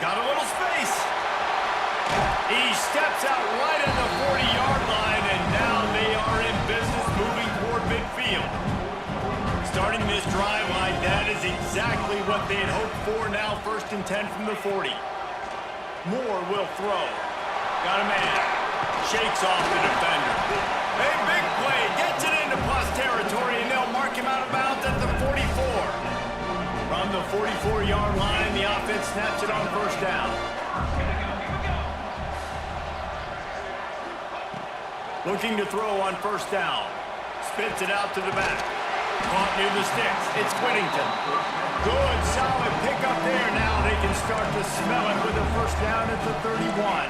Speaker 2: Got a little space. He steps out right at the 40-yard line, and now they are in business moving toward midfield. Starting this drive like that is exactly what they had hoped for. Now 1st and 10 from the 40. Moore will throw. Got a man. Shakes off the defender. A big play. Gets it into plus territory, and they'll mark him out of bounds at the 44. From the 44-yard line, the offense snaps it on 1st down. Looking to throw on 1st down. Spits it out to the back. Caught near the sticks. It's Whittington. Good, solid pickup there. Now they can start to smell it with a 1st down at the 31.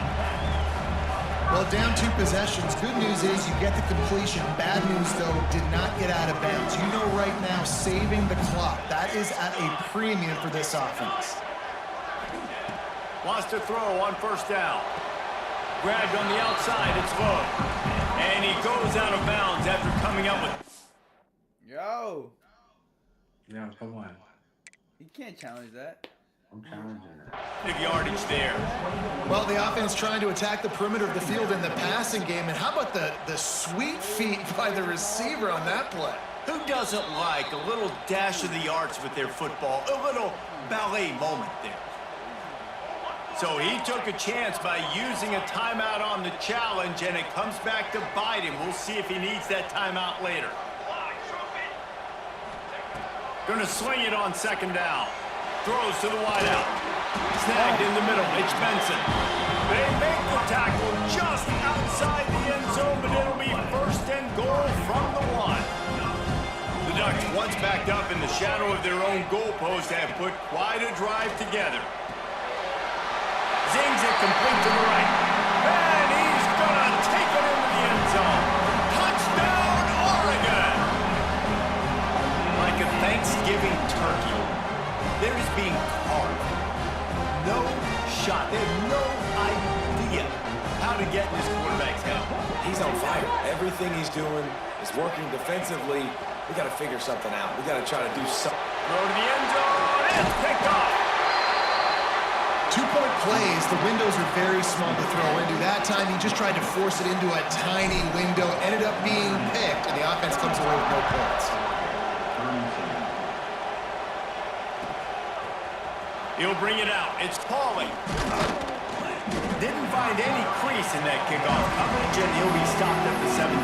Speaker 3: Well, down 2 possessions. Good news is you get the completion. Bad news, though, did not get out of bounds. You know right now, saving the clock. That is at a premium for this offense.
Speaker 2: Wants to throw on 1st down. Grabbed on the outside. It's low. And he goes out of bounds after coming up with...
Speaker 6: Yo!
Speaker 1: Yeah, come on.
Speaker 6: You can't challenge that.
Speaker 1: I'm challenging it.
Speaker 2: Big yardage there.
Speaker 3: Well, the offense trying to attack the perimeter of the field in the passing game. And how about the sweet feet by the receiver on that play?
Speaker 2: Who doesn't like a little dash of the arts with their football? A little ballet moment there. So he took a chance by using a timeout on the challenge, and it comes back to bite him. We'll see if he needs that timeout later. Going to sling it on 2nd down. Throws to the wideout. Snagged in the middle. It's Benson. They make the tackle just outside the end zone, but it'll be 1st and goal from the 1. The Ducks, once backed up in the shadow of their own goalpost, have put quite a drive together. Zings it complete to the right. And he's going to take it into the end zone. Touchdown, Oregon! Like a Thanksgiving turkey, they're just being carved. No shot. They have no idea how to get in this quarterback's head.
Speaker 4: He's on fire. Everything he's doing is working defensively. We got to figure something out. We got to try to do something.
Speaker 2: Throw to the end zone. It's picked off.
Speaker 3: 2-point plays, the windows are very small to throw into. That time, he just tried to force it into a tiny window, ended up being picked, and the offense comes away with no points.
Speaker 2: He'll bring it out. It's Pauling. Didn't find any crease in that kickoff coverage, and he'll be stopped at the 17.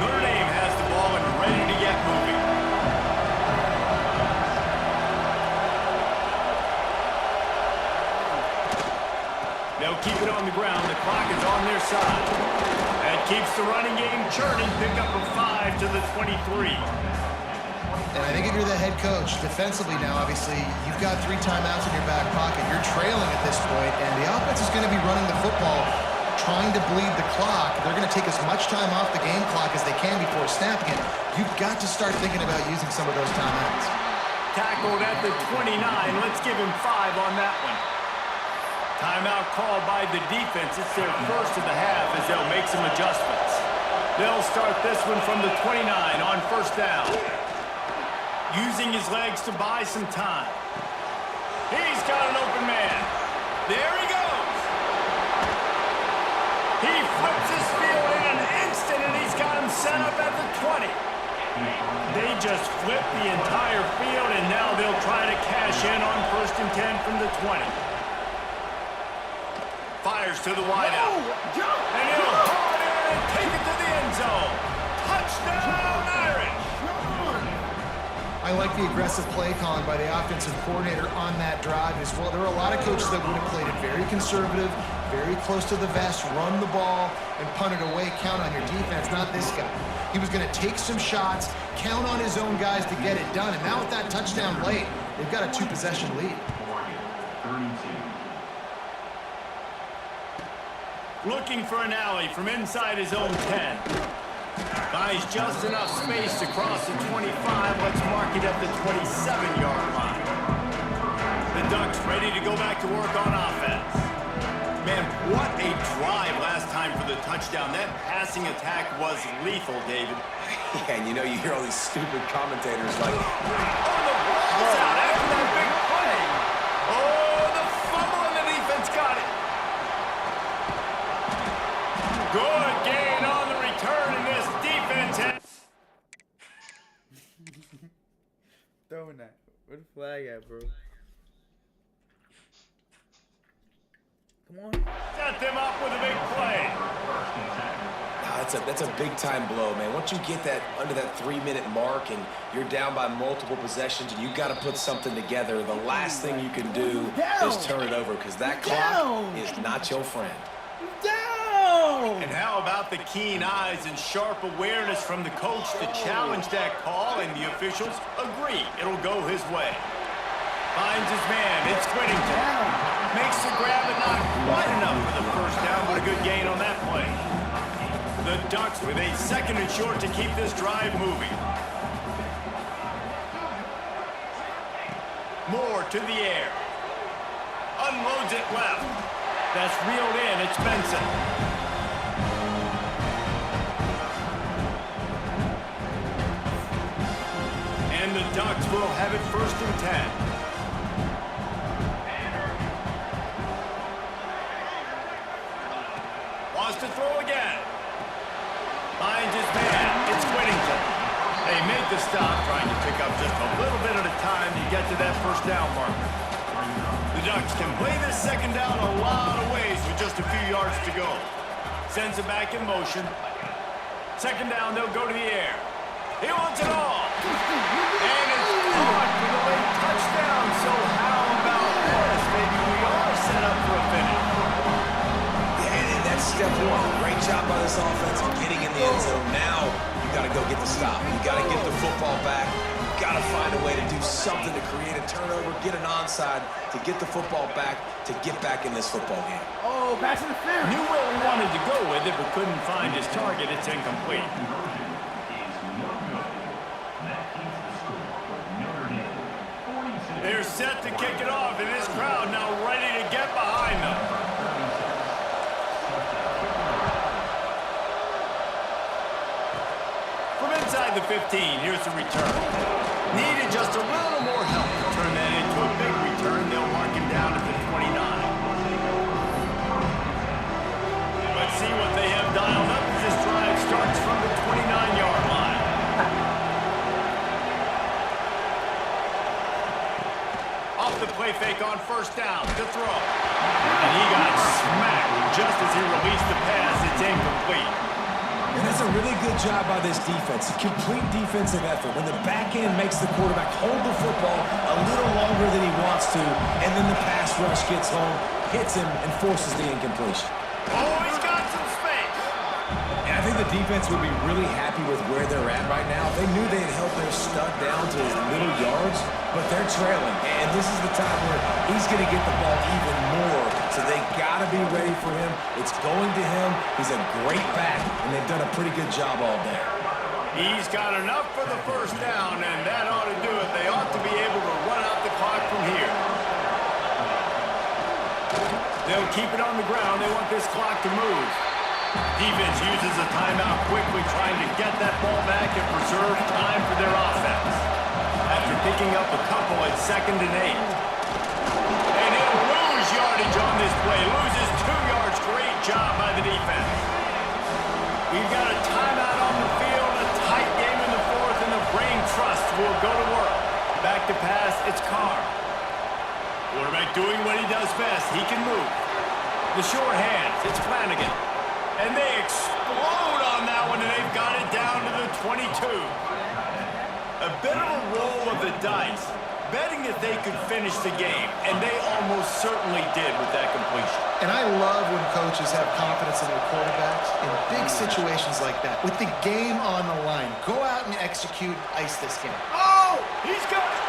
Speaker 2: Notre Dame has the ball and ready to get moving. They'll keep it on the ground. The clock is on their side. That keeps the running game churning. Pick up a 5 to the 23.
Speaker 3: And I think if you're the head coach, defensively now, obviously, you've got 3 timeouts in your back pocket. You're trailing at this point, and the offense is going to be running the football, trying to bleed the clock. They're going to take as much time off the game clock as they can before snapping it. You've got to start thinking about using some of those timeouts.
Speaker 2: Tackled at the 29. Let's give him 5 on that one. Timeout called by the defense. It's their first of the half as they'll make some adjustments. They'll start this one from the 29 on 1st down. using his legs to buy some time. He's got an open man. There he goes. He flips his field in an instant, and he's got him set up at the 20. They just flipped the entire field, and now they'll try to cash in on 1st and 10 from the 20. Fires to the wideout. And he'll haul it in and take it to the end zone. Touchdown, Irish!
Speaker 3: I like the aggressive play calling by the offensive coordinator on that drive as well. There were a lot of coaches that would have played it very conservative, very close to the vest, run the ball, and punt it away, count on your defense, not this guy. He was going to take some shots, count on his own guys to get it done, and now with that touchdown late, they've got a 2-possession lead.
Speaker 2: Looking for an alley from inside his own 10. Buys just enough space to cross the 25. Let's mark it at the 27-yard line. The Ducks ready to go back to work on offense. Man, what a drive last time for the touchdown. That passing attack was lethal, David.
Speaker 4: Yeah, and you know, you hear all these stupid commentators like,
Speaker 2: Oh, the ball's out after that big play. Oh, the fumble, and the defense got it. Good gain on the return, and this defense has...
Speaker 6: Throwing that. Where the flag at, bro? Come on.
Speaker 2: set them up with a big play.
Speaker 4: That's a big-time blow, man. Once you get that under that 3-minute mark and you're down by multiple possessions and you got to put something together, the last thing you can do is turn it over because that clock is not your friend.
Speaker 2: And how about the keen eyes and sharp awareness from the coach to challenge that call, and the officials agree it'll go his way. Finds his man. It's Whittington. Makes the grab, but not quite enough for the first down, but a good gain on that play. The Ducks with a 2nd and short to keep this drive moving. Moore to the air. Unloads it left. That's reeled in. It's Benson. And the Ducks will have it 1st and 10. Wants to throw again. Finds his man. It's Whittington. They make the stop, trying to pick up just a little bit at a time to get to that first down marker. The Ducks can play this 2nd down a lot of ways with just a few yards to go. Sends it back in motion. 2nd down, they'll go to the air. He wants it all. And it's caught for the late touchdown. So how about this? Maybe we are set up for a finish.
Speaker 4: And that's step one. Great job by this offense of getting in the end zone. Now you got to go get the stop. You got to get the football back. You got to find a way to do something to create a turnover, get an onside, to get the football back, to get back in this football game.
Speaker 6: Oh, pass interference.
Speaker 2: Knew where we wanted to go with it, but couldn't find his target. It's incomplete. They're set to kick it off, and this crowd now ready to get behind them. From inside the 15, here's the return. Needed just a little more help to turn that into a big return. They'll mark him down at the 29. Let's see what they have dialed up as this drive starts from the 29-yard line. Off the play fake on 1st down to throw. And he got smacked just as he released the pass. It's incomplete.
Speaker 4: And that's a really good job by this defense. Complete defensive effort. When the back end makes the quarterback hold the football a little longer than he wants to, and then the pass rush gets home, hits him, and forces the incompletion.
Speaker 2: Oh, he's got some space.
Speaker 4: And I think the defense would be really happy with where they're at right now. They knew they had held their stud down to his little yards, but they're trailing. And this is the time where he's going to get the ball even more. So they got to be ready for him. It's going to him. He's a great back, and they've done a pretty good job all day.
Speaker 2: He's got enough for the 1st down, and that ought to do it. They ought to be able to run out the clock from here. They'll keep it on the ground. They want this clock to move. Defense uses a timeout quickly, trying to get that ball back and preserve time for their offense. After 2nd and 8. And he'll lose yardage on this play. Loses 2 yards. Great job by the defense. We've got a timeout on the field, a tight game in the 4th, and the brain trust will go to work. Back to pass, it's Carr. Quarterback doing what he does best. He can move. The short hands, it's Flanagan. And they explode on that one, and they've got it down to the 22. A bit of a roll of the dice, betting that they could finish the game, and they almost certainly did with that completion.
Speaker 3: And I love when coaches have confidence in their quarterbacks in big situations like that. With the game on the line, go out and execute, ice this game.
Speaker 2: Oh, he's got it.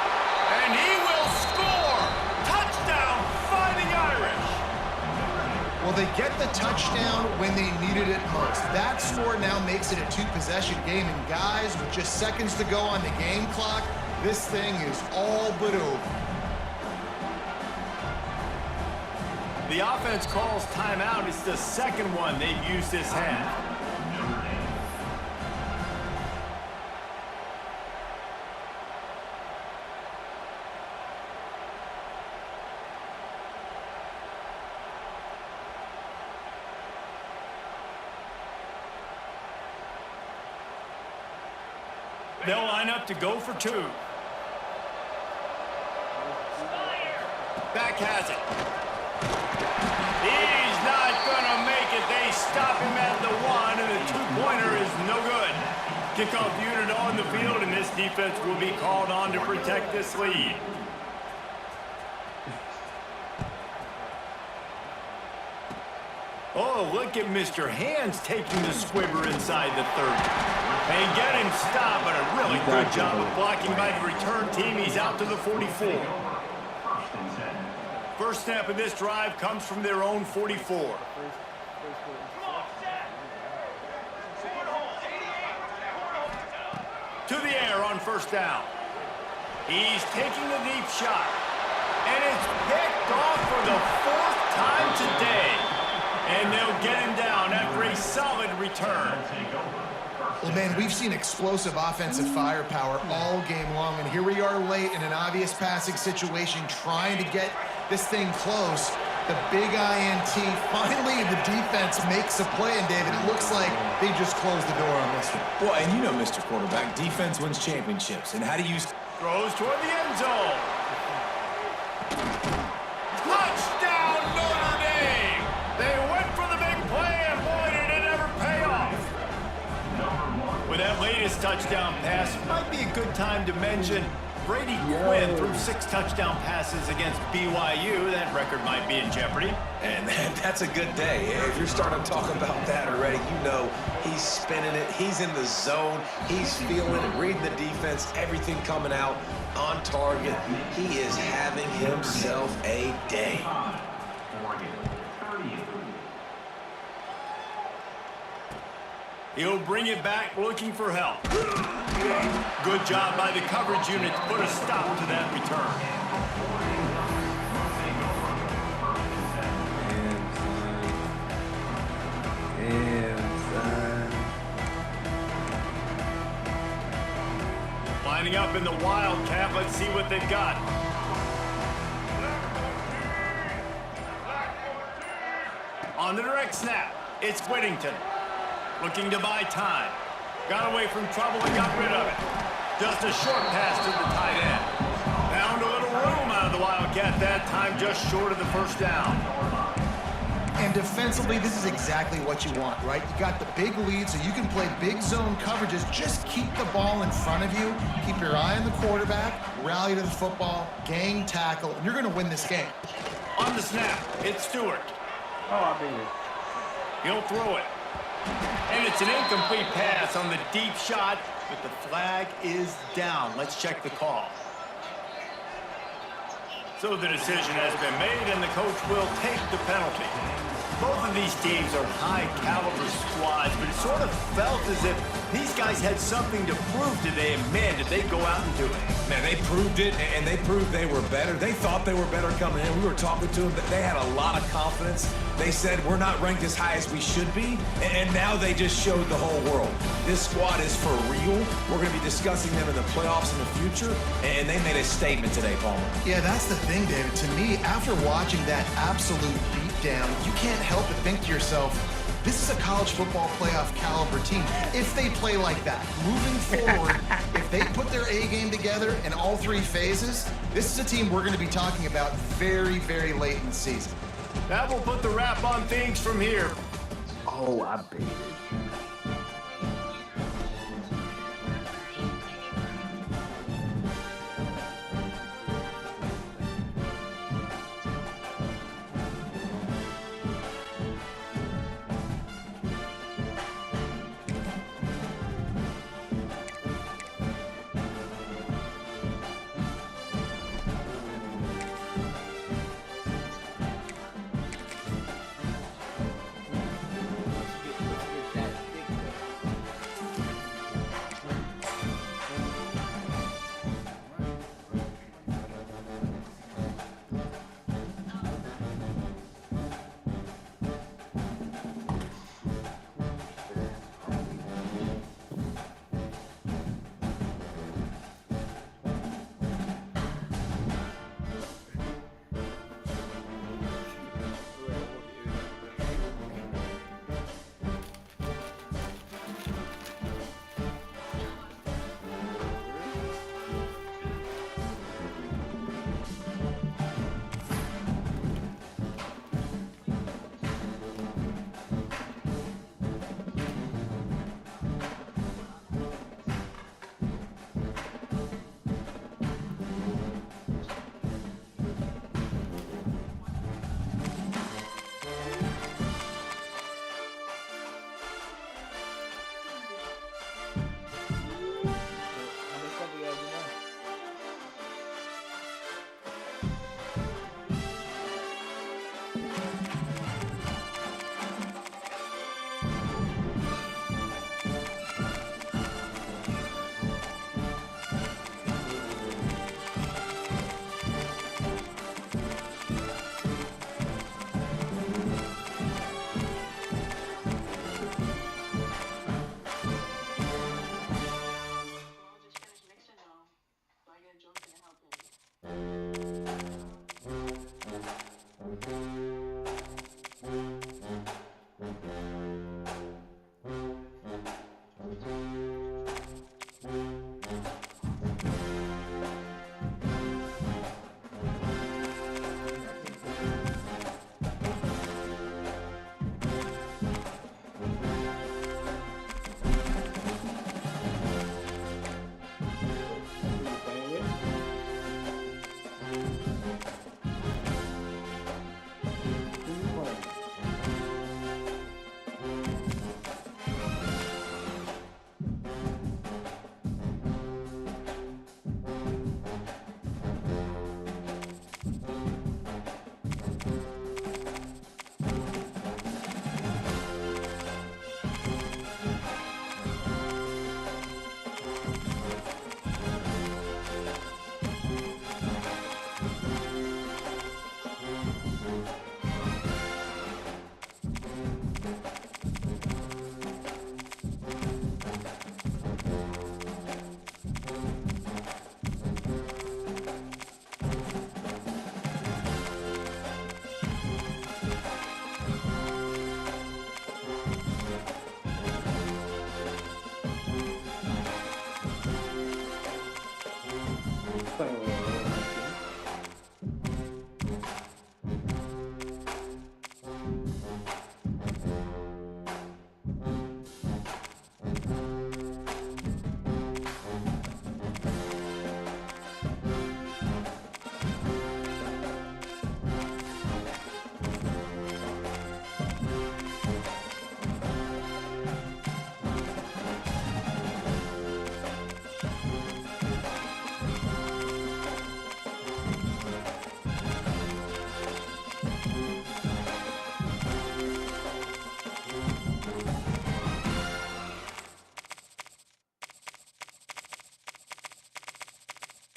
Speaker 2: And he will score. Touchdown, Fighting Irish.
Speaker 3: Well, they get the touchdown when they needed it most. That score now makes it a 2-possession game. And guys, with just seconds to go on the game clock, this thing is all but over.
Speaker 2: The offense calls timeout. It's the 2nd one they've used this half. They'll line up to go for 2. Back has it. He's not going to make it. They stop him at the 1, and the 2-pointer is no good. Kickoff unit on the field, and this defense will be called on to protect this lead. Oh, look at Mr. Hands taking the squibber inside the 30. And get him stopped, but a really good job of blocking by the return team. He's out to the 44. First snap of this drive comes from their own 44. To the air on 1st down. He's taking the deep shot. And it's picked off for the 4th time today. And they'll get him down after a solid return.
Speaker 3: Well, man, we've seen explosive offensive firepower all game long, and here we are late in an obvious passing situation trying to get this thing close. The big INT, finally the defense makes a play, and David, it looks like they just closed the door on this one.
Speaker 4: Well, and you know, Mr. Quarterback, defense wins championships. And how do you...
Speaker 2: Throws toward the end zone. Touchdown, Notre Dame! They went for the big play, and boy, did it ever pay off. With that latest touchdown pass, might be a good time to mention Brady Quinn threw 6 touchdown passes against BYU. That record might be in jeopardy.
Speaker 4: And that's a good day. If you're starting to talk about that already, you know he's spinning it. He's in the zone. He's feeling it, reading the defense, everything coming out on target. He is having himself a day.
Speaker 2: He'll bring it back looking for help. Good job by the coverage unit to put a stop to that return. Lining up in the Wildcat. Let's see what they've got. On the direct snap, it's Whittington. Looking to buy time. Got away from trouble and got rid of it. Just a short pass to the tight end. Found a little room out of the Wildcat that time, just short of the 1st down.
Speaker 3: And defensively, this is exactly what you want, right? You got the big lead, so you can play big zone coverages. Just keep the ball in front of you. Keep your eye on the quarterback. Rally to the football. Gang tackle. And you're going to win this game.
Speaker 2: On the snap, it's Stewart.
Speaker 6: Oh, I beat it.
Speaker 2: He'll throw it. And it's an incomplete pass on the deep shot, but the flag is down. Let's check the call. So the decision has been made, and the coach will take the penalty. Both of these teams are high-caliber squads, but it sort of felt as if these guys had something to prove today, and man, did they go out and do it.
Speaker 4: Man, they proved it, and they proved they were better. They thought they were better coming in. We were talking to them. They had a lot of confidence. They said, we're not ranked as high as we should be, and now they just showed the whole world. This squad is for real. We're going to be discussing them in the playoffs in the future, and they made a statement today, Palmer.
Speaker 3: Yeah, that's the thing, David. To me, after watching that absolute beatdown, you can't help but think to yourself, this is a college football playoff caliber team. If they play like that, moving forward, if they put their A game together in all three phases, this is a team we're going to be talking about very, very late in the season.
Speaker 2: That will put the wrap on things from here.
Speaker 1: Oh, I bet it.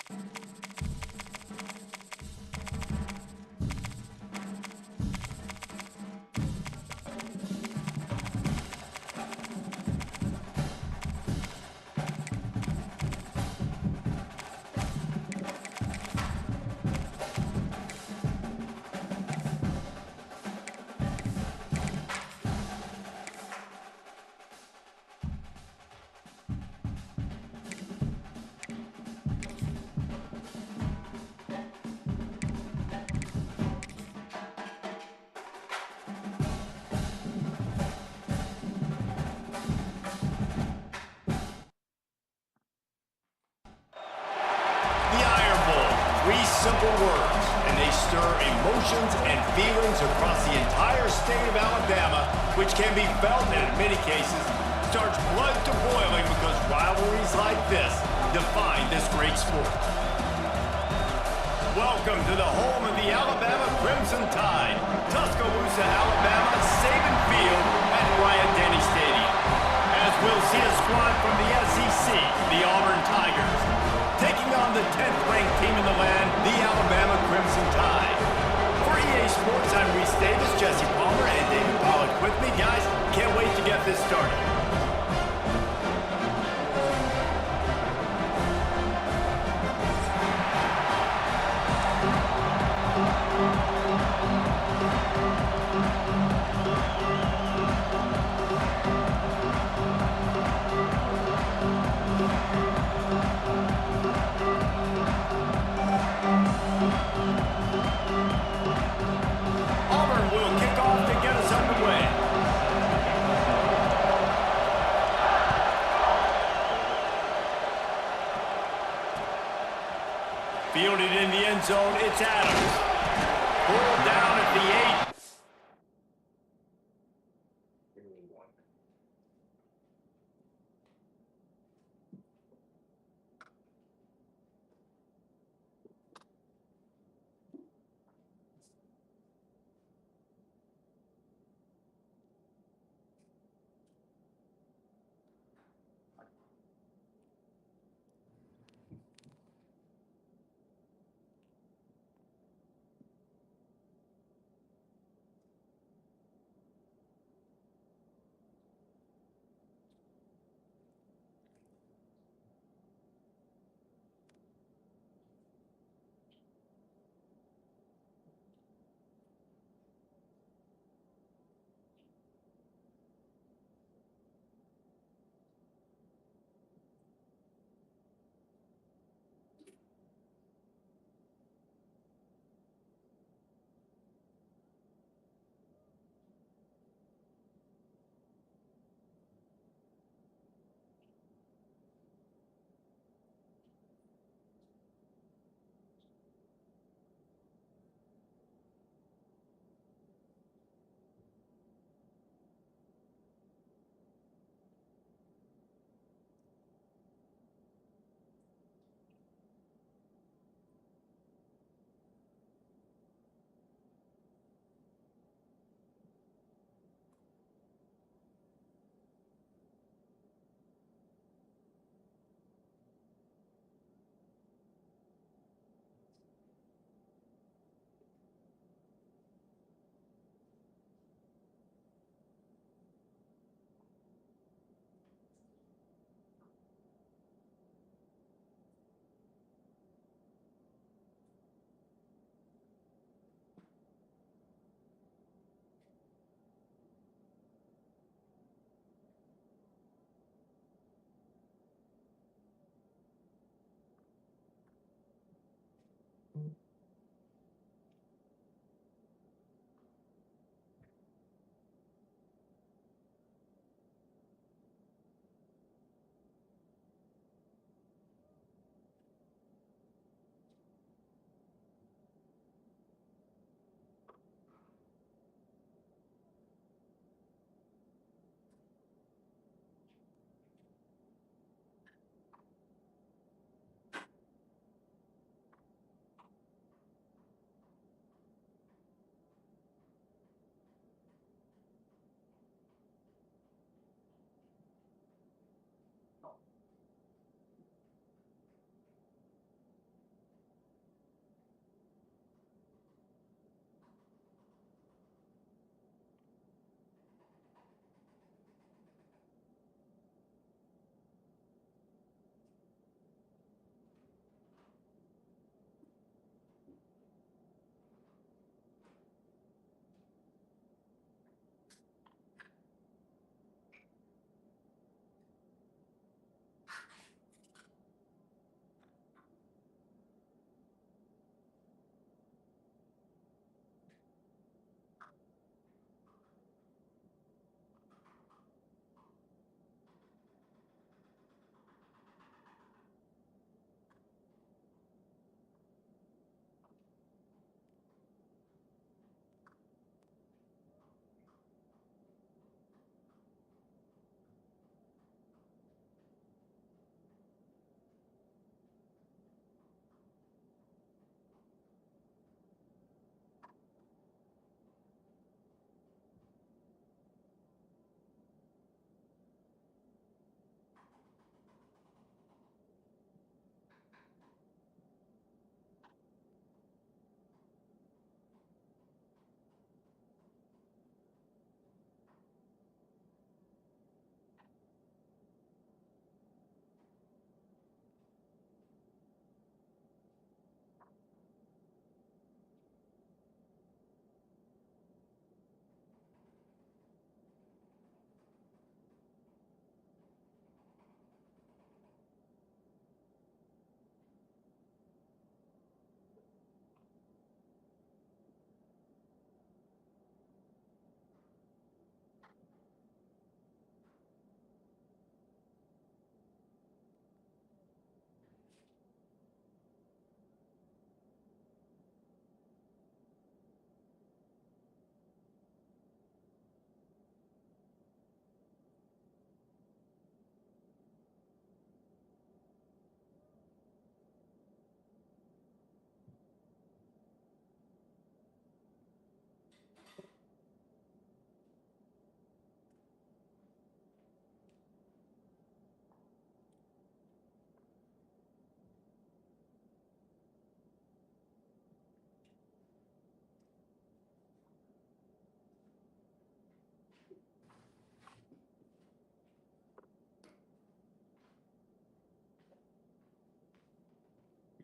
Speaker 2: The Iron Bowl, 3 simple words, and they stir emotions and feelings across the entire state of Alabama, which can be felt and in many cases starts blood to boiling because rivalries like this define this great sport. Welcome to the home of the Alabama Crimson Tide, Tuscaloosa, Alabama, Saban Field at Bryant-Denny Stadium. As we'll see a squad from the SEC, the Auburn Tigers, taking on the 10th-ranked team in the land, the Alabama Crimson Tide. For EA Sports, I'm Reese Davis, Jesse Palmer, and David Pollack with me. Guys, can't wait to get this started. Auburn will kick off to get us underway. Fielded in the end zone, it's Adams. Ball down at the 8.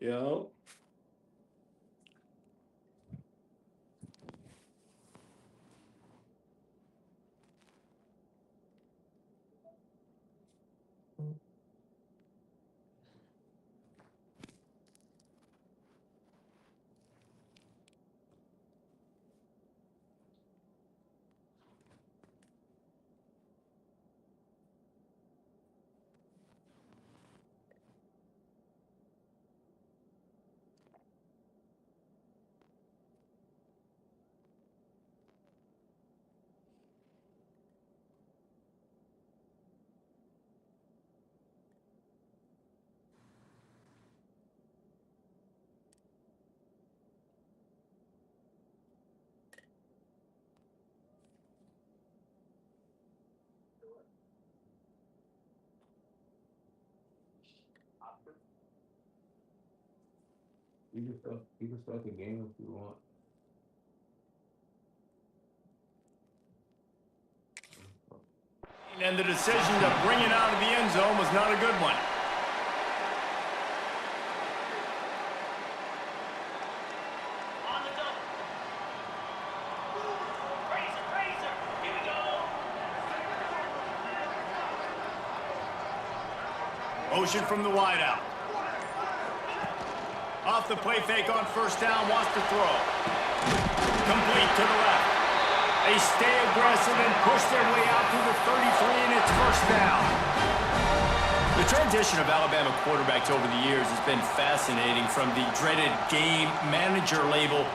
Speaker 1: Yo. You can start the game if you want.
Speaker 2: And the decision to bring it out of the end zone was not a good one.
Speaker 7: On the double. Razor. Here we go.
Speaker 2: Motion from the wideout. Off the play fake on first down, wants to throw. Complete to the left. They stay aggressive and push their way out to the 33, and it's first down. The transition of Alabama quarterbacks over the years has been fascinating, from the dreaded game manager label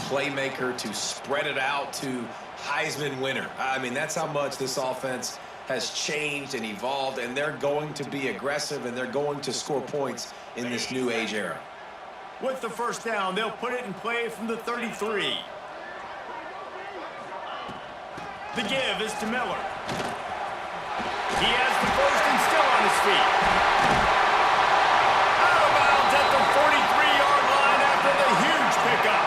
Speaker 4: playmaker to spread it out to Heisman winner. I mean, that's how much this offense has changed and evolved, and they're going to be aggressive, and they're going to score points in this new age era.
Speaker 2: with the first down. They'll put it in play from the 33. The give is to Miller. He has the first and still on his feet. Out of bounds at the 43-yard line after the huge pickup.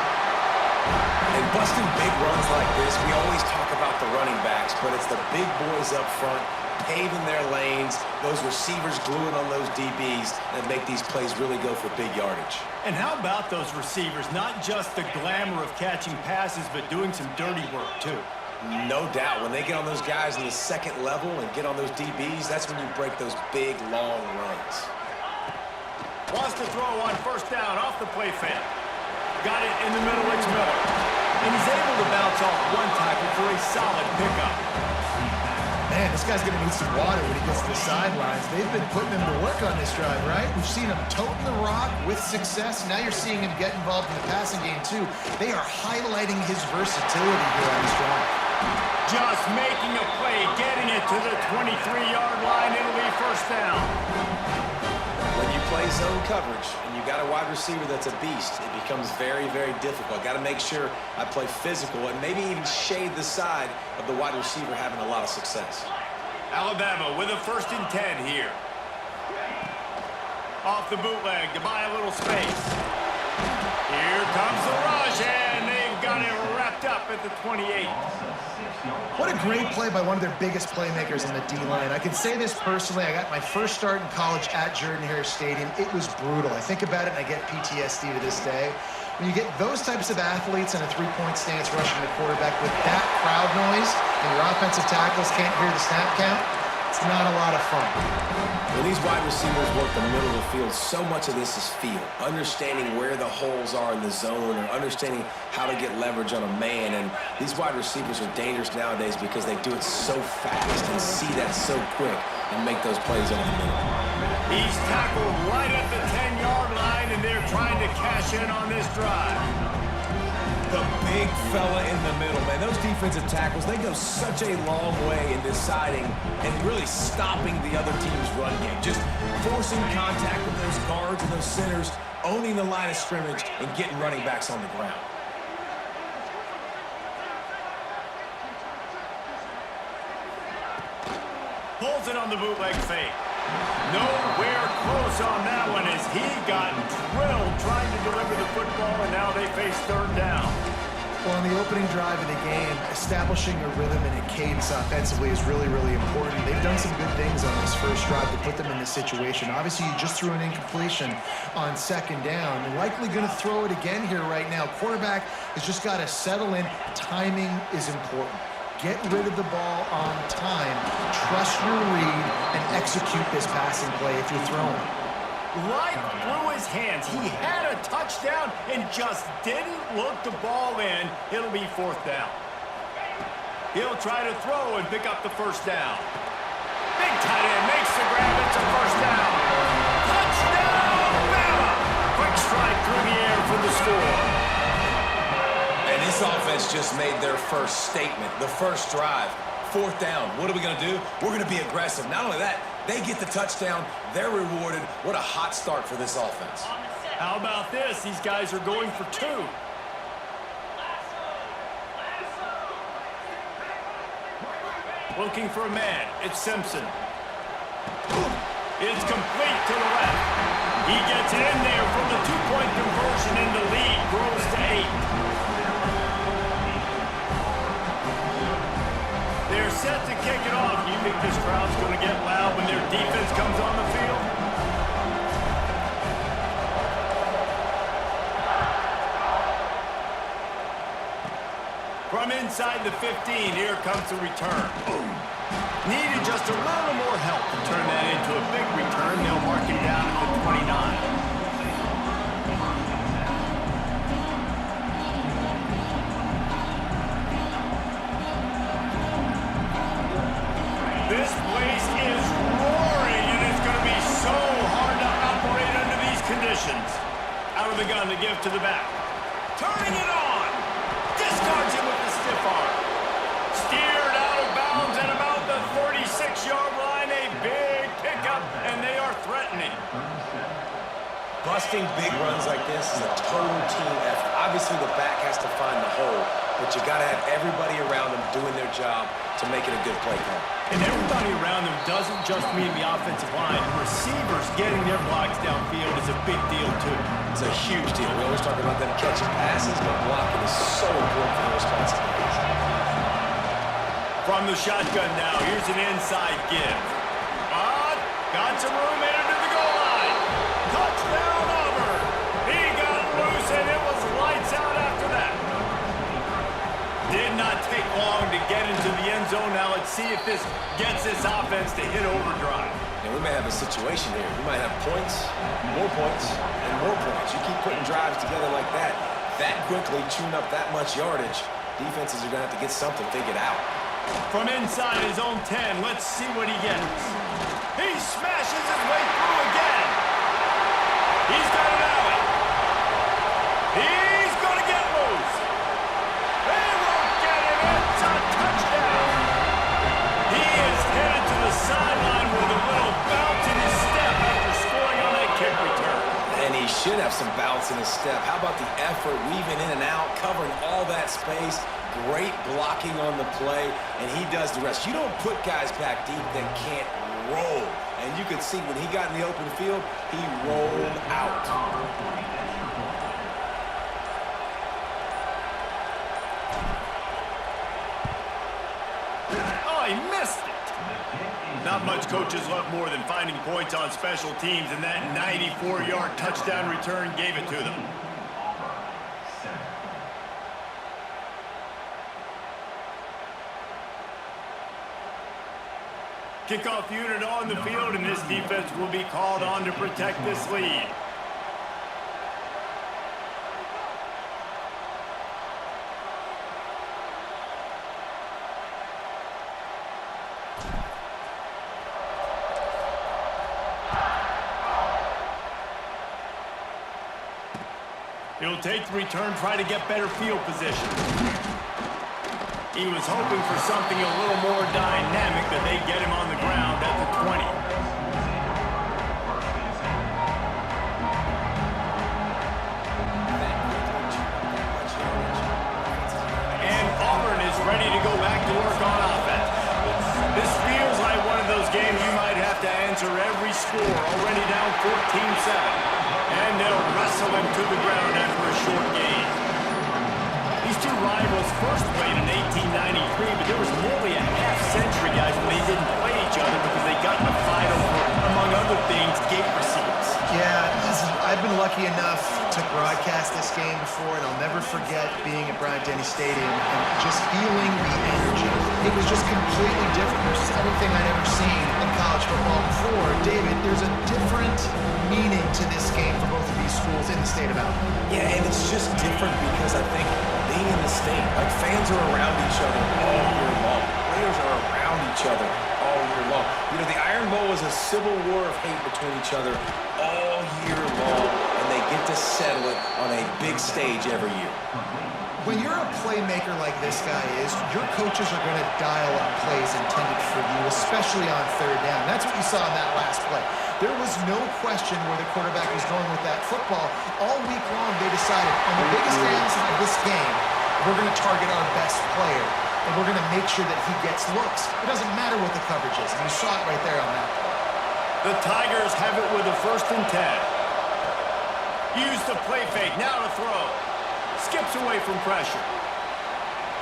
Speaker 4: And busting big runs like this, we always talk about the running backs, but it's the big boys up front paving their lanes, those receivers gluing on those DBs that make these plays really go for big yardage.
Speaker 2: And how about those receivers? Not just the glamour of catching passes, but doing some dirty work too.
Speaker 4: No doubt. When they get on those guys in the second level and get on those DBs, that's when you break those big, long runs.
Speaker 2: Wants to throw on first down off the play fake. Got it in the middle, it's Miller. And he's able to bounce off one tackle for a solid pickup.
Speaker 3: Man, this guy's going to need some water when he gets to the sidelines. They've been putting him to work on this drive, right? We've seen him toting the rock with success. Now you're seeing him get involved in the passing game, too. They are highlighting his versatility here on this drive.
Speaker 2: Just making a play, getting it to the 23-yard line. It'll be first down.
Speaker 4: When you play zone coverage and you got a wide receiver that's a beast, it becomes very, very difficult. Got to make sure I play physical and maybe even shade the side of the wide receiver having a lot of success.
Speaker 2: Alabama with a 1st and 10 here. Off the bootleg to buy a little space. Here comes the rush, and they've got it wrapped up at the 28.
Speaker 3: What a great play by one of their biggest playmakers in the D-line. I can say this personally. I got my first start in college at Jordan-Hare Stadium. It was brutal. I think about it, and I get PTSD to this day. When you get those types of athletes in a three-point stance rushing the quarterback with that crowd noise and your offensive tackles can't hear the snap count, it's not a lot of fun.
Speaker 4: When these wide receivers work the middle of the field, so much of this is feel. Understanding where the holes are in the zone, or understanding how to get leverage on a man. And these wide receivers are dangerous nowadays because they do it so fast and see that so quick and make those plays over the middle.
Speaker 2: He's tackled right at the 10-yard line, and they're trying to cash in on this drive.
Speaker 4: The big fella in the middle, man. Those defensive tackles, they go such a long way in deciding and really stopping the other team's run game. Just forcing contact with those guards and those centers, owning the line of scrimmage, and getting running backs on the ground.
Speaker 2: Pulls it on the bootleg fake. Nowhere close on that one as he got drilled trying to deliver the football, and now they face third down.
Speaker 3: Well, in the opening drive of the game, establishing a rhythm and a cadence offensively is really, really important. They've done some good things on this first drive to put them in this situation. Obviously, you just threw an incompletion on second down. They're likely going to throw it again here right now. Quarterback has just got to settle in. Timing is important. Get rid of the ball on time. Trust your read and execute this passing play if you're throwing.
Speaker 2: Right through his hands. He had a touchdown and just didn't look the ball in. It'll be fourth down. He'll try to throw and pick up the first down. Big tight end makes the grab. It's a first down. Touchdown, Bama! Quick strike through the air for the score.
Speaker 4: And this offense just made their first statement, the first drive. Fourth down. What are we going to do? We're going to be aggressive. Not only that, they get the touchdown. They're rewarded. What a hot start for this offense.
Speaker 2: How about this? These guys are going for two. Looking for a man. It's Simpson. It's complete to the left. He gets it in there from the two-point conversion, and the lead grows to 8. They're set to kick it off. You think this crowd's going to get loud when their defense comes on the field? From inside the 15, here comes the return. Needed just a little more help to turn that into a big return. They'll mark it down at the 29. This place is roaring, and it's going to be so hard to operate under these conditions. Out of the gun to give to the back. Turning it on. Discards it with the stiff arm. Steered out of bounds at about the 36-yard line. A big pickup, and they are threatening.
Speaker 4: Busting big runs like this is a total team effort. Obviously, the back has to find the hole, but you got to have everybody around them doing their job to make it a good play call.
Speaker 2: And everybody around them doesn't just mean the offensive line. Receivers getting their blocks downfield is a big deal, too.
Speaker 4: It's a huge deal. We always talk about them catching passes, but blocking is so important for their responsibilities.
Speaker 2: From the shotgun now, here's an inside give. Got some room in into the goal line. Touchdown, Auburn. He got loose, and it was lights out after that. Did not take long to get into the end zone. Now let's see if this gets this offense to hit overdrive.
Speaker 4: And we may have a situation here. We might have points, and more points. You keep putting drives together like that quickly, chewing up that much yardage, defenses are going to have to get something figured out.
Speaker 2: From inside his own 10, let's see what he gets. He smashes his way through again. He's got an alley. He's going to get loose. They won't get him. It's a touchdown. He is headed to the sideline with a little bounce in his step after scoring on that kick return.
Speaker 4: And he should have some bounce in his step. How about the effort, weaving in and out, covering all that space, great blocking on the play, and he does the rest. You don't put guys back deep that can't roll. And you could see when he got in the open field, he rolled out.
Speaker 2: Oh, he missed it. Not much coaches love more than finding points on special teams, and that 94-yard touchdown return gave it to them. Kickoff unit on the field, and this defense will be called on to protect this lead. He'll take the return, try to get better field position. He was hoping for something a little more dynamic, but they get him on the ground at the 20. And Auburn is ready to go back to work on offense. This feels like one of those games you might have to answer every score, already down 14-7. And they'll wrestle him to the ground after a short game. These two rivals first played in 1893, but there was nearly a half-century, guys, when they didn't play each other because they got in a fight over, among other things, gate receipts.
Speaker 3: Yeah, listen, I've been lucky enough to broadcast this game before, and I'll never forget being at Bryant-Denny Stadium and just feeling the energy. It was just completely different versus anything I'd ever seen in college football before. David, there's a different meaning to this game for both of these schools in the state of Alabama.
Speaker 4: Yeah, and it's just different because I think being in the state, like fans are around each other all year long. Players are around each other all year long. You know, the Iron Bowl is a civil war of hate between each other all year long, and they get to settle it on a big stage every year.
Speaker 3: When you're a playmaker like this guy is, your coaches are going to dial up plays intended for you, especially on third down. That's what you saw in that last play. There was no question where the quarterback was going with that football. All week long, they decided, on the biggest games of this game, we're going to target our best player, and we're going to make sure that he gets looks. It doesn't matter what the coverage is, and you saw it right there on that play.
Speaker 2: The Tigers have it with a 1st and 10. Use the play fake, now to throw. Skips away from pressure.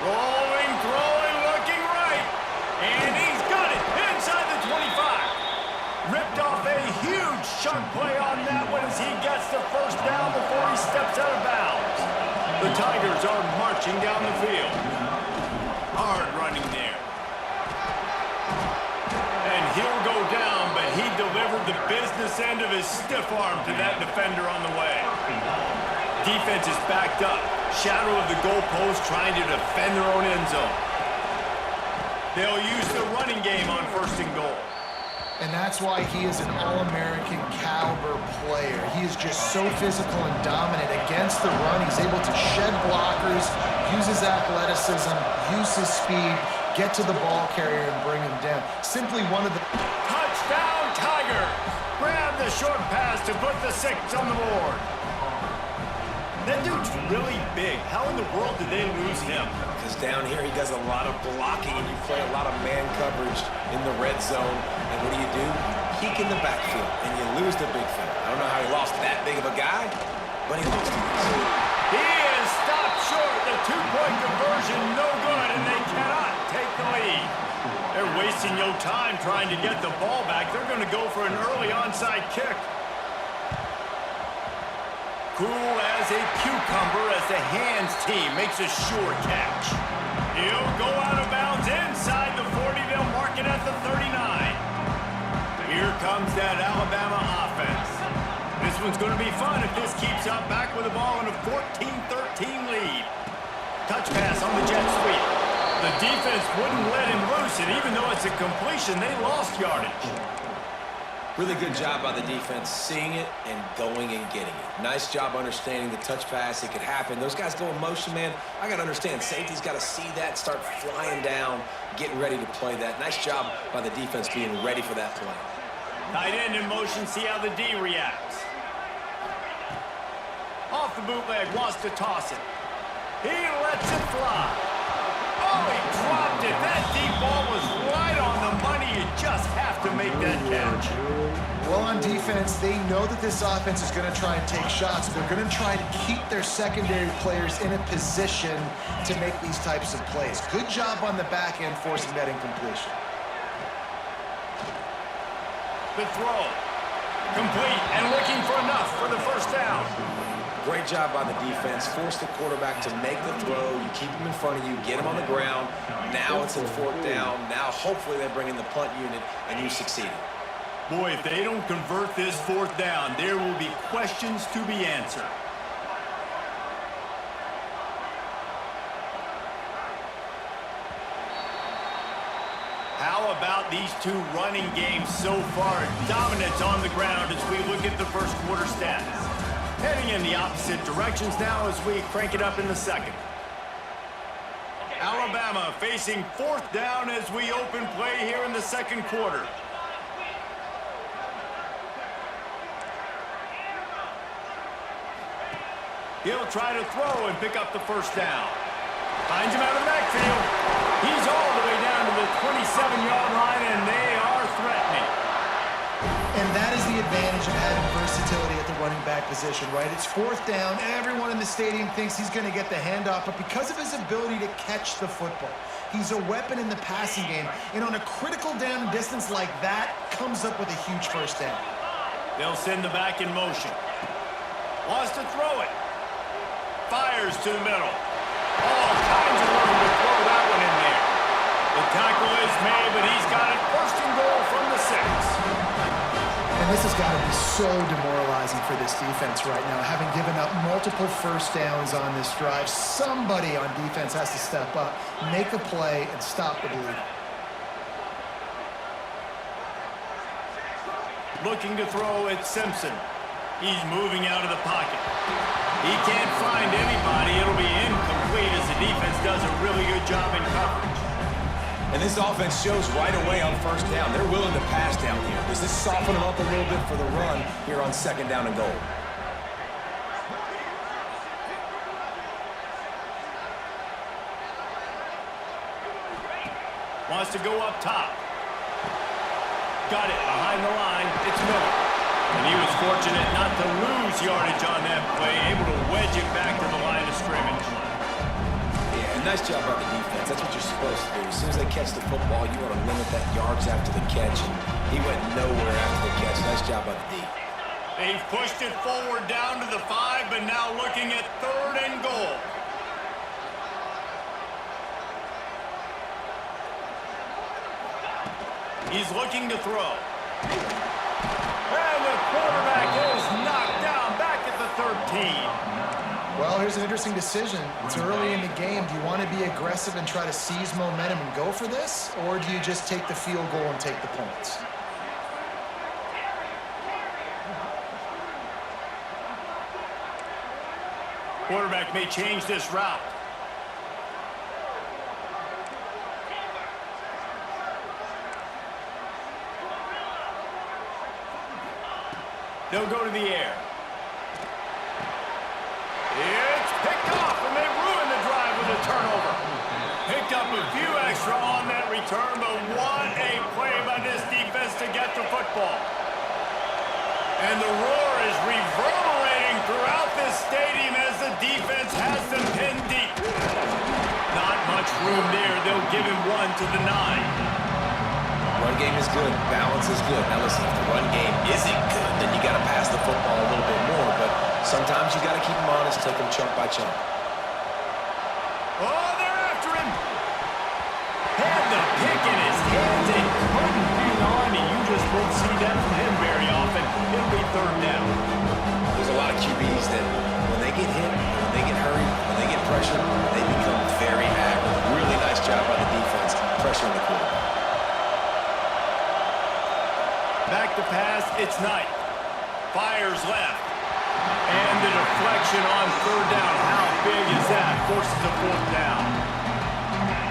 Speaker 2: Rolling, throwing, looking right. And he's got it inside the 25. Ripped off a huge chunk play on that one as he gets the 1st down before he steps out of bounds. The Tigers are marching down the field. Hard running there. And he'll go down, but he delivered the business end of his stiff arm to that defender on the way. Defense is backed up. Shadow of the goalpost trying to defend their own end zone. They'll use the running game on 1st and goal.
Speaker 3: And that's why he is an All-American caliber player. He is just so physical and dominant against the run. He's able to shed blockers, use his athleticism, use his speed, get to the ball carrier and bring him down. Simply one of the...
Speaker 2: Touchdown, Tiger! Grab the short pass to put the 6 on the board. That dude's really big. How in the world did they lose him?
Speaker 4: Because down here he does a lot of blocking and you play a lot of man coverage in the red zone. And what do? Peek in the backfield and you lose the big fella. I don't know how he lost that big of a guy, but he lost him.
Speaker 2: He is stopped short. The 2-point conversion, no good, and they cannot take the lead. They're wasting no time trying to get the ball back. They're going to go for an early onside kick. Cool as a cucumber as the hands team makes a sure catch. He'll go out of bounds inside the 40. They'll mark it at the 39. Here comes that Alabama offense. This one's going to be fun if this keeps up. Back with the ball in a 14-13 lead. Touch pass on the jet sweep. The defense wouldn't let him loose, and even though it's a completion, they lost yardage.
Speaker 4: Really good job by the defense, seeing it and going and getting it. Nice job understanding the touch pass. It could happen. Those guys go in motion, man. I got to understand, safety's got to see that, start flying down, getting ready to play that. Nice job by the defense being ready for that play.
Speaker 2: Tight end in motion, see how the D reacts. Off the bootleg, wants to toss it. He lets it fly. Oh, he dropped it. That deep ball was right on the money. You just have to make that catch.
Speaker 3: Well, on defense, they know that this offense is going to try and take shots. They're going to try to keep their secondary players in a position to make these types of plays. Good job on the back end forcing that incompletion.
Speaker 2: The throw. Complete and looking for enough for the 1st down.
Speaker 4: Great job by the defense. Force the quarterback to make the throw. You keep him in front of you, get him on the ground. Now it's in 4th down. Now hopefully they bring in the punt unit and you succeeded.
Speaker 2: Boy, if they don't convert this 4th down, there will be questions to be answered. How about these two running games so far? Dominance on the ground as we look at the 1st quarter stats. Heading in the opposite directions now as we crank it up in the second. Alabama facing 4th down as we open play here in the second quarter. He'll try to throw and pick up the first down. Finds him out of the backfield. He's all the way down to the 27-yard line, and they are threatening.
Speaker 3: And that is the advantage of having versatility at the running back position, right? It's 4th down. Everyone in the stadium thinks he's going to get the handoff, but because of his ability to catch the football, he's a weapon in the passing game. And on a critical down distance like that, comes up with a huge first down.
Speaker 2: They'll send the back in motion. Wants to throw it. Fires to the middle. All kinds of room to throw that one in there. The tackle is made, but he's got it 1st and goal from the 6.
Speaker 3: And this has got to be so demoralizing for this defense right now, having given up multiple first downs on this drive. Somebody on defense has to step up, make a play, and stop the bleed.
Speaker 2: Looking to throw at Simpson. He's moving out of the pocket. He can't find anybody. It'll be incomplete as the defense does a really good job in coverage.
Speaker 4: And this offense shows right away on 1st down. They're willing to pass down here. Does this soften them up a little bit for the run here on 2nd down and goal?
Speaker 2: Wants to go up top. Got it behind the line. It's Miller. And he was fortunate not to lose yardage on that play, able to wedge it back to the line of scrimmage.
Speaker 4: Yeah, nice job by the defense. That's what you're supposed to do. As soon as they catch the football, you want to limit that yards after the catch. And he went nowhere after the catch. Nice job by the D.
Speaker 2: They've pushed it forward down to the 5, but now looking at 3rd and goal. He's looking to throw. And the quarterback is knocked down back at the 13.
Speaker 3: Well, here's an interesting decision. It's early in the game. Do you want to be aggressive and try to seize momentum and go for this? Or do you just take the field goal and take the points?
Speaker 2: Quarterback may change this route. They'll go to the air. It's picked off, and they ruin the drive with a turnover. Picked up a few extra on that return, but what a play by this defense to get the football. And the roar is reverberating throughout this stadium as the defense has them pinned deep. Not much room there. They'll give him 1 to the 9.
Speaker 4: Run game is good. Balance is good. Now listen, if the run game isn't good, then you got to pass the football a little bit more. But sometimes you got to keep them honest, take them chunk by chunk.
Speaker 2: Oh, they're after him. Had the pick in his hands and couldn't hang on. And you just won't see that from him very often. It'll be 3rd down.
Speaker 4: There's a lot of QBs that when they get hit, when they get hurried, when they get pressured, they become very active. Really nice job by the defense pressuring the quarterback.
Speaker 2: Back to pass, it's Knight. Fires left. And the deflection on 3rd down. How big is that? Forces a 4th down.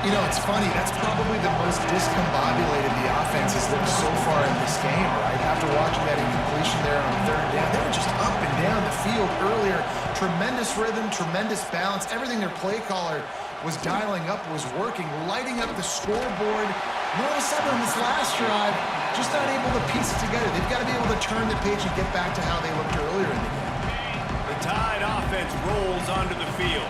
Speaker 3: You know, it's funny. That's probably the most discombobulated the offense has looked so far in this game, right? After watching that incompletion there on 3rd down, they were just up and down the field earlier. Tremendous rhythm, tremendous balance. Everything their play caller was dialing up was working, lighting up the scoreboard. And all of a sudden on this last drive, just not able to piece it together. They've got to be able to turn the page and get back to how they looked earlier in the game.
Speaker 2: The Tide offense rolls onto the field.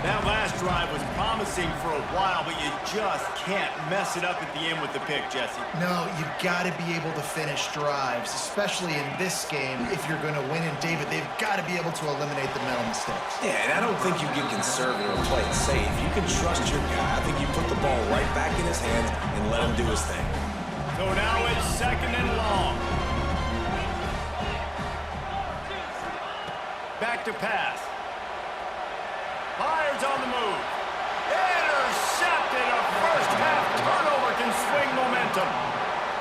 Speaker 2: That last drive was promising for a while, but you just can't mess it up at the end with the pick, Jesse.
Speaker 3: No, you've got to be able to finish drives, especially in this game if you're going to win. And David, they've got to be able to eliminate the mental mistakes.
Speaker 4: Yeah, and I don't think you get conservative or play it safe. You can trust your guy. I think you put the ball right back in his hands and let him do his thing.
Speaker 2: So now it's 2nd and long. Back to pass. Fires on the move. Intercepted. A first half turnover can swing momentum.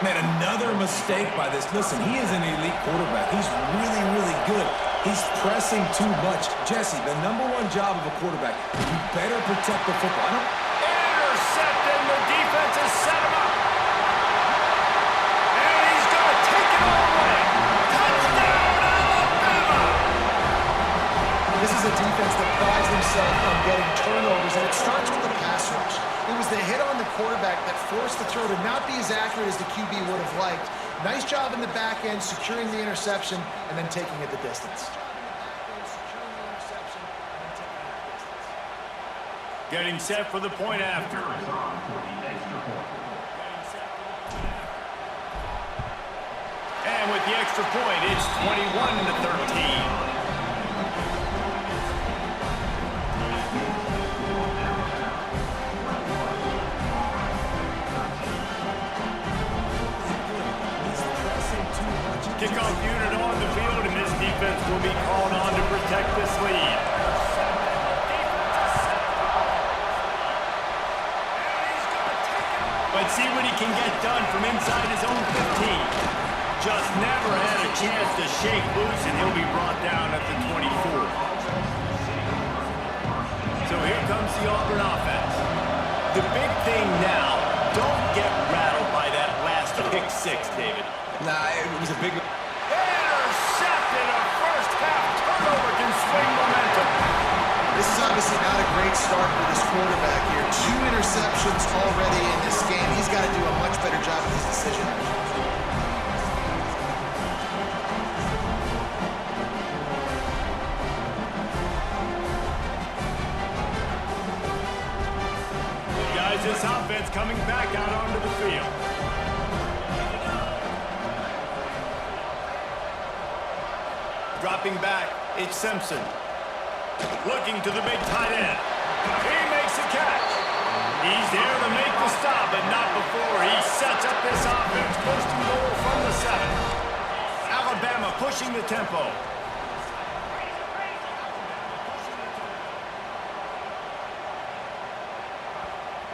Speaker 4: Man, another mistake by this. Listen, he is an elite quarterback. He's really, really good. He's pressing too much. Jesse, the #1 job of a quarterback, you better protect the football.
Speaker 2: Intercepted. The defense has set him up. And he's going to take it all away. Touchdown, Alabama!
Speaker 3: This is a defense that prides themselves on getting turnovers, and it starts with the pass rush. It was the hit on the quarterback that forced the throw to not be as accurate as the QB would have liked. Nice job in the back end, securing the interception, and then taking it the distance.
Speaker 2: Getting set for the point after. And with the extra point, it's 21-13. Kickoff unit on the field, and this defense will be called on to protect this lead. But see what he can get done from inside his own 15. Just never had a chance to shake loose, and he'll be brought down at the 24. So here comes the Auburn offense. The big thing now, don't get rattled by that last pick six, David.
Speaker 4: Nah, it was a big...
Speaker 2: Intercepted. A first-half turnover can swing momentum.
Speaker 3: This is obviously not a great start for this quarterback here. 2 interceptions already in this game. He's got to do a much better job with his decision.
Speaker 2: Guys, this offense coming back out onto the field. Dropping back, it's Simpson. Looking to the big tight end. He makes a catch. He's there to make the stop, but not before he sets up this offense. First and goal from the 7. Alabama pushing the tempo.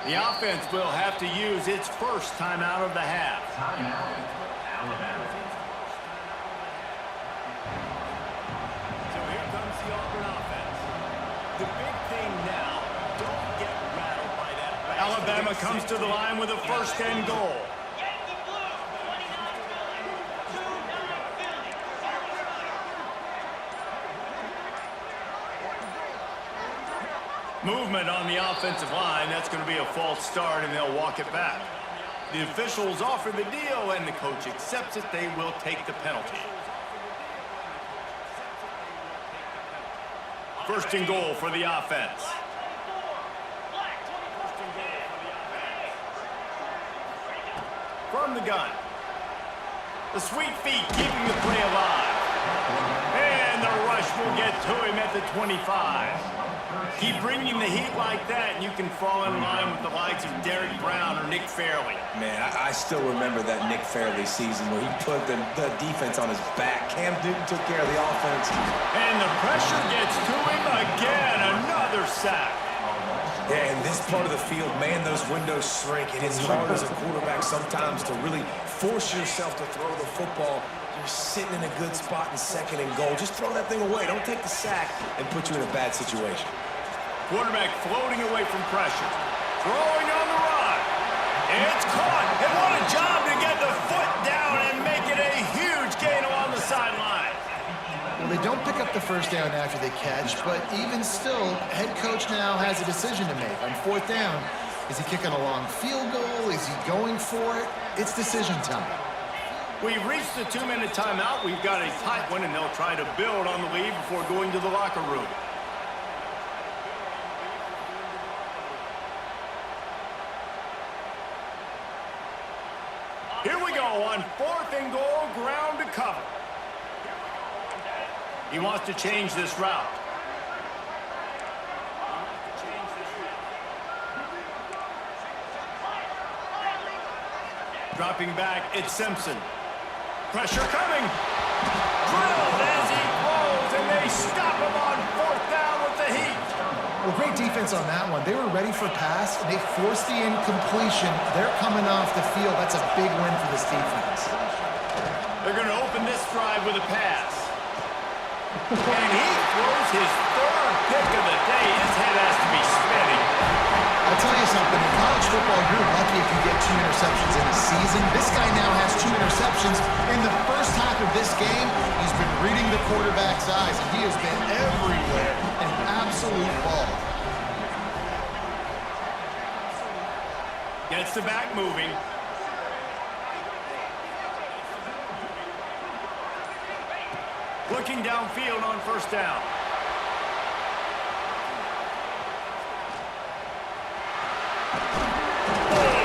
Speaker 2: The offense will have to use its first timeout of the half.
Speaker 5: Timeout, Alabama.
Speaker 2: So here comes the Auburn offense. The big thing now, don't get rattled by that. Alabama comes to the line with a first and goal.
Speaker 7: Yankee Blue, 29 Philly, 29 Philly.
Speaker 2: Movement on the offensive line. That's going to be a false start, and they'll walk it back. The officials offer the deal, and the coach accepts it. They will take the penalty. First and goal for the offense. From the gun. The sweet feet keeping the play alive. And the rush will get to him at the 25. Keep bringing the heat like that, and you can fall in line with the likes of Derek Brown or Nick Fairley.
Speaker 4: Man, I still remember that Nick Fairley season where he put the defense on his back. Cam Newton took care of the offense.
Speaker 2: And the pressure gets to him again. Another sack.
Speaker 4: Yeah, in this part of the field, man, those windows shrink. It is hard as a quarterback sometimes to really force yourself to throw the football. You're sitting in a good spot in second and goal. Just throw that thing away. Don't take the sack and put you in a bad situation.
Speaker 2: Quarterback floating away from pressure. Throwing on the run. It's caught. And what a job to get the foot down and make it a huge gain along the sideline.
Speaker 3: Well, they don't pick up the first down after they catch, but even still, head coach now has a decision to make. On 4th down, is he kicking a long field goal? Is he going for it? It's decision time.
Speaker 2: We've reached the 2-minute timeout. We've got a tight one, and they'll try to build on the lead before going to the locker room. Here we go on 4th and goal, ground to cover. He wants to change this route. Dropping back, it's Simpson. Pressure coming. Drilled as he throws, and they stop him on 4th down with the heat.
Speaker 3: Well, great defense on that one. They were ready for pass, and they forced the incompletion. They're coming off the field. That's a big win for this defense.
Speaker 2: They're going to open this drive with a pass. And he throws his third pick of the day. His head has to be spinning.
Speaker 3: I'll tell you something, in college football, you're lucky if you get 2 interceptions in a season. This guy now has 2 interceptions. In the first half of this game, he's been reading the quarterback's eyes, and he has been everywhere. An absolute ball.
Speaker 2: Gets the back moving. Looking downfield on first down.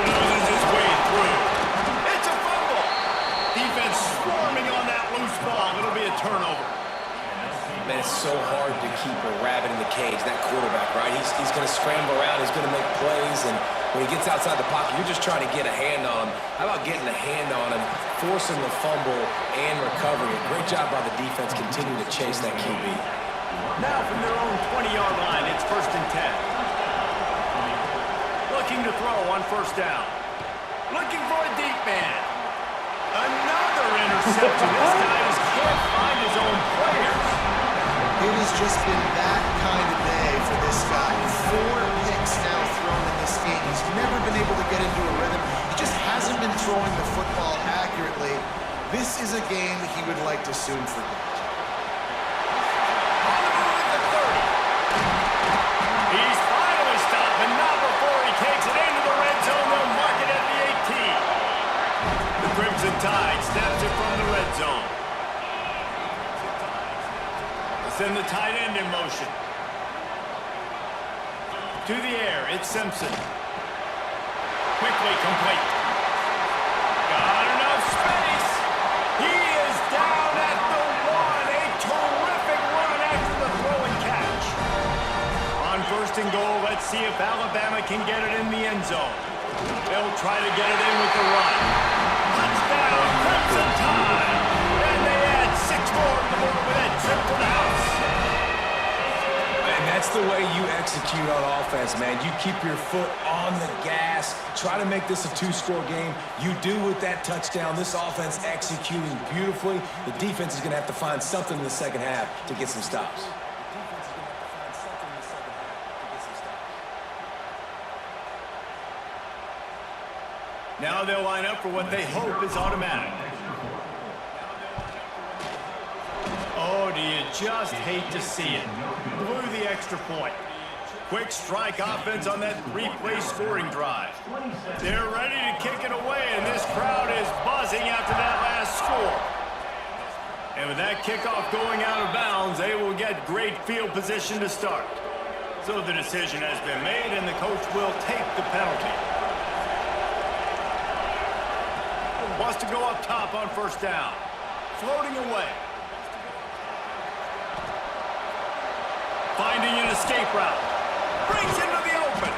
Speaker 2: Loses his way through. It's a fumble. Defense swarming on that loose ball. It'll be a turnover.
Speaker 4: Man, it's so hard to keep a rabbit in the cage, that quarterback, right? He's going to scramble around, he's going to make plays, and when he gets outside the pocket, you're just trying to get a hand on him. How about getting a hand on him, forcing the fumble and recovery? A great job by the defense continuing to chase that QB.
Speaker 2: Now from their own 20-yard line, it's 1st and 10. Looking to throw on first down. Looking for a deep man. Another interception. This guy just can't find his own players.
Speaker 3: It has just been that kind of day for this guy. 4 picks now thrown in this game. He's never been able to get into a rhythm. He just hasn't been throwing the football accurately. This is a game he would like to soon forget.
Speaker 2: On the move at the 30. He's finally stopped, but not before he takes it into the red zone. They'll mark it at the 18. The Crimson Tide snaps it from the red zone. Send the tight end in motion. To the air, it's Simpson. Quickly complete. Got enough space. He is down at the 1. A terrific run after the throw and catch. On 1st and goal, let's see if Alabama can get it in the end zone. They'll try to get it in with the run. Touchdown, Crimson Tide. And they add 6 more to the board with that trip to the house.
Speaker 4: And that's the way you execute on offense, man. You keep your foot on the gas. Try to make this a 2-score game. You do with that touchdown. This offense executing beautifully. The defense is going to have to find something in the second half to get some stops.
Speaker 2: Now they'll line up for what they hope is automatic. Oh, do you just hate to see it? Blew the extra point. Quick strike offense on that 3-play scoring drive. They're ready to kick it away, and this crowd is buzzing after that last score. And with that kickoff going out of bounds, they will get great field position to start. So the decision has been made, and the coach will take the penalty. Wants to go up top on first down. Floating away. Finding an escape route. Brings into the open.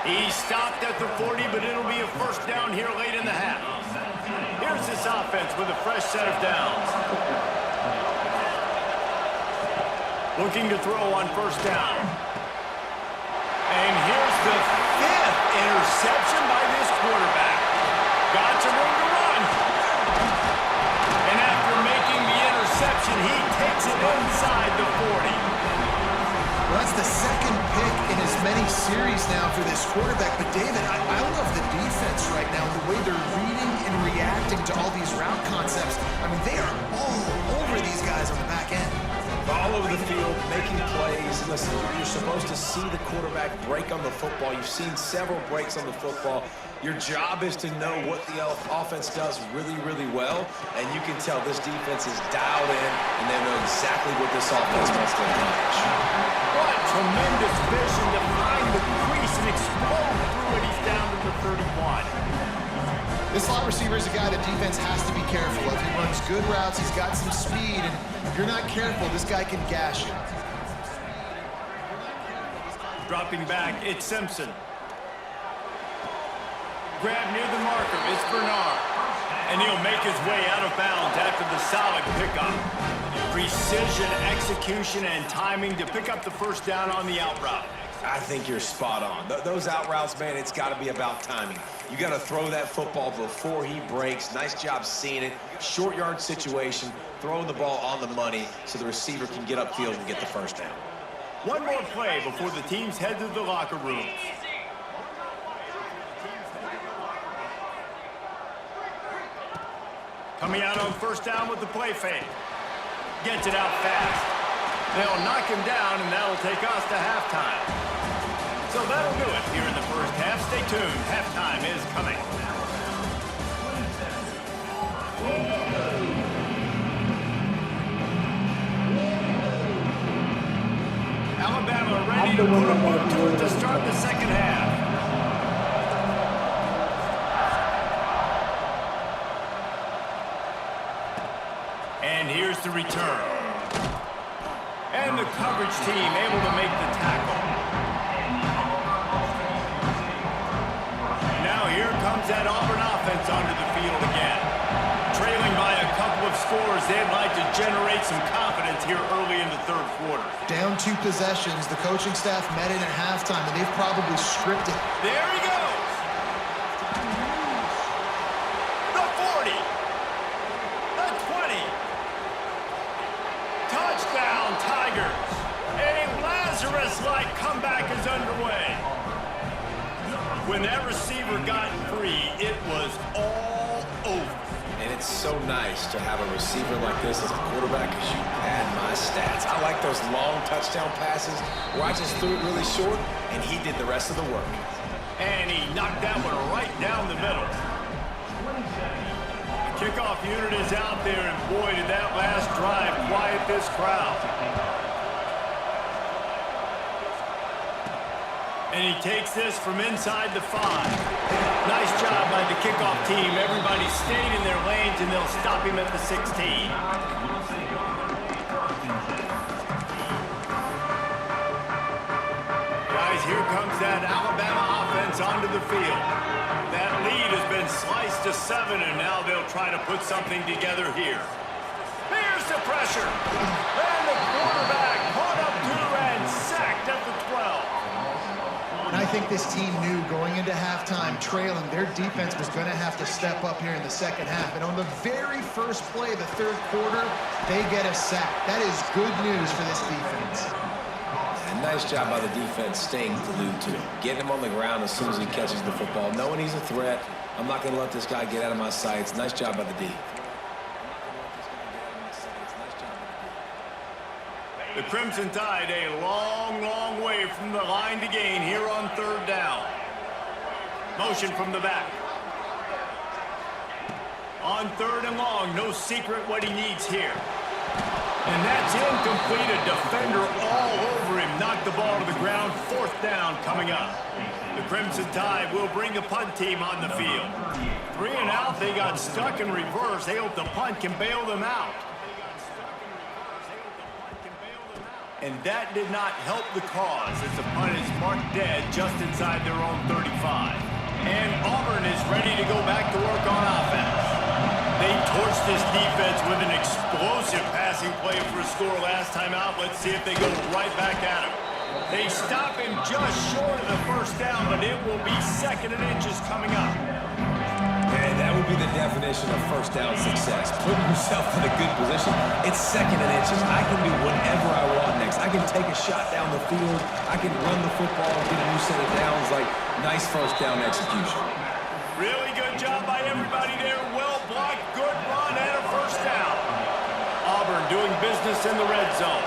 Speaker 2: He stopped at the 40, but it'll be a first down here late in the half. Here's this offense with a fresh set of downs. Looking to throw on first down. And here's the 5th interception by this quarterback. Got some room to run. And after making the interception, he takes it inside the 40.
Speaker 3: Well, that's the 2nd pick in as many series now for this quarterback. But, David, I love the defense right now, the way they're reading and reacting to all these route concepts. I mean, they are all over these guys on the back end.
Speaker 4: All over the field, making plays. Listen, you're supposed to see the quarterback break on the football. You've seen several breaks on the football. Your job is to know what the offense does really, really well, and you can tell this defense is dialed in, and they know exactly what this offense wants to accomplish.
Speaker 2: What tremendous vision to find the crease and explode through it. He's down to the 31.
Speaker 3: This slot receiver is a guy the defense has to be careful of. He runs good routes, he's got some speed, and if you're not careful, this guy can gash you.
Speaker 2: Dropping back, it's Simpson. Grab near the marker, it's Bernard. And he'll make his way out of bounds after the solid pickup. Precision, execution, and timing to pick up the first down on the out route.
Speaker 4: I think you're spot on. Those out routes, man, it's got to be about timing. You got to throw that football before he breaks. Nice job seeing it. Short yard situation, throwing the ball on the money so the receiver can get upfield and get the first down.
Speaker 2: One more play before the teams head to the locker rooms. Coming out on first down with the play fake. Gets it out fast. They'll knock him down, and that'll take us to halftime. So that'll do it here in the first half. Stay tuned. Halftime is coming. Alabama ready to put a boot to it to start the second half. And here's the return. And the coverage team able to make the tackle. Now here comes that Auburn offense onto the field again. Trailing by a couple of scores, they'd like to generate some confidence here early in the third quarter.
Speaker 3: Down 2 possessions, the coaching staff met in at halftime, and they've probably scripted.
Speaker 2: There he goes. The 40. The 20. Touchdown, Tigers. A Lazarus-like comeback is underway. When that receiver got free, it was all over.
Speaker 4: And it's so nice to have a receiver like this as a quarterback because you pad my stats. I like those long touchdown passes where I just threw it really short and he did the rest of the work.
Speaker 2: And he knocked that one right down the middle. The kickoff unit is out there, and boy, did that last drive quiet this crowd. And he takes this from inside the 5. Nice job by the kickoff team. Everybody stayed in their lanes, and they'll stop him at the 16. Guys, here comes that Alabama offense onto the field. That lead has been sliced to 7, and now they'll try to put something together here. Here's the pressure. And the quarterback caught up to and sacked at the 12.
Speaker 3: And I think this team knew going into halftime, trailing, their defense was going to have to step up here in the second half. And on the very first play of the third quarter, they get a sack. That is good news for this defense.
Speaker 4: And nice job by the defense staying glued to him. Getting him on the ground as soon as he catches the football. Knowing he's a threat, I'm not going to let this guy get out of my sights. Nice job by the D.
Speaker 2: The Crimson Tide a long, long way from the line to gain here on third down. Motion from the back. On third and long, no secret what he needs here. And that's incomplete. A defender all over him. Knocked the ball to the ground. Fourth down coming up. The Crimson Tide will bring the punt team on the field. 3 and out. They got stuck in reverse. They hope the punt can bail them out. And that did not help the cause as the punt is marked dead just inside their own 35. And Auburn is ready to go back to work on offense. They torched this defense with an explosive passing play for a score last time out. Let's see if they go right back at him. They stop him just short of the first down, but it will be 2nd and inches coming up.
Speaker 4: And that would be the definition of first down success. Putting yourself in a good position. It's 2nd and inches. I can do whatever I want next. I can take a shot down the field. I can run the football and get a new set of downs. Like, nice first down execution.
Speaker 2: Really good job by everybody there. Well blocked, good run, and a first down. Auburn doing business in the red zone.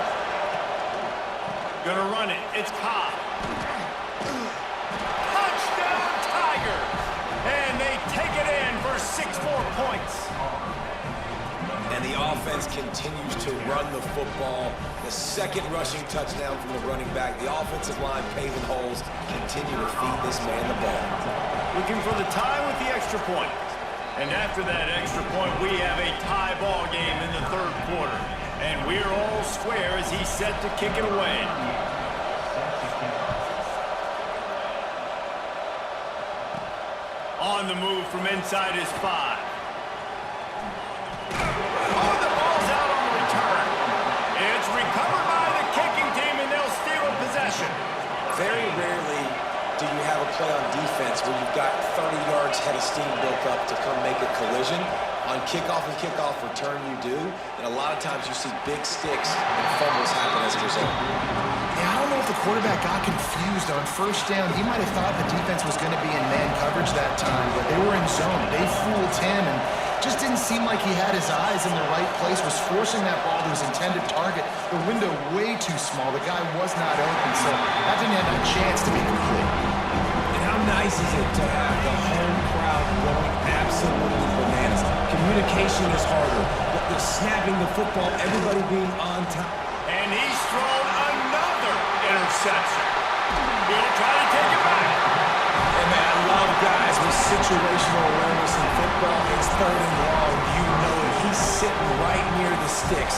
Speaker 2: Gonna run it. It's Cobb. Touchdown, Tigers! And they take it in for 6 more points.
Speaker 4: And the offense continues to run the football. The 2nd rushing touchdown from the running back. The offensive line paving holes. Continue to feed this man the ball.
Speaker 2: Looking for the tie with the extra point. And after that extra point, we have a tie ball game in the third quarter. And we're all square as he's set to kick it away. On the move from inside his 5. Oh, the ball's out on the return. It's recovered by the kicking team, and they'll steal a possession.
Speaker 4: Very rarely do you have a play on defense where you've got 30 yards the steam built up to come make a collision. On kickoff and kickoff return you do, and a lot of times you see big sticks and fumbles happen as a result.
Speaker 3: Yeah, I don't know if the quarterback got confused on first down. He might have thought the defense was going to be in man coverage that time, but they were in zone. They fooled him and just didn't seem like he had his eyes in the right place, was forcing that ball to his intended target. The window way too small. The guy was not open, so that didn't have a chance to be complete.
Speaker 4: And how nice is it to have the home crowd going absolutely bananas? Communication is harder, but the snapping the football, everybody being on time.
Speaker 2: And he's thrown another interception. He'll try to take it back.
Speaker 4: And man, I love guys with situational awareness in football. It's 3rd and long. You know it. He's sitting right near the sticks,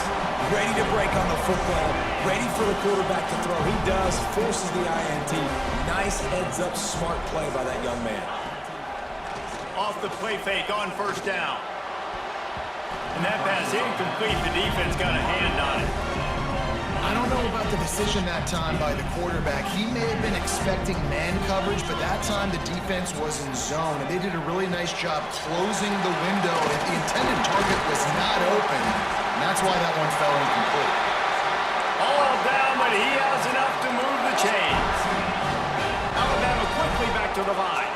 Speaker 4: ready to break on the football, ready for the quarterback to throw. He does, forces the INT. Nice heads-up, smart play by that young man.
Speaker 2: Off the play fake on first down. And that pass incomplete. The defense got a hand on it.
Speaker 3: I don't know about the decision that time by the quarterback. He may have been expecting man coverage, but that time the defense was in zone, and they did a really nice job closing the window. The intended target was not open, and that's why that one fell incomplete.
Speaker 2: All down, but he has enough to move the chains. Alabama quickly back to the line.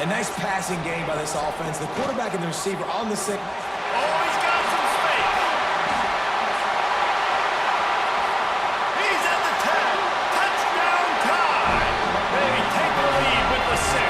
Speaker 4: A nice passing game by this offense. The quarterback and the receiver on the sick.
Speaker 2: Oh, he's got some space. He's at the 10. Touchdown time. They take the lead with the 6.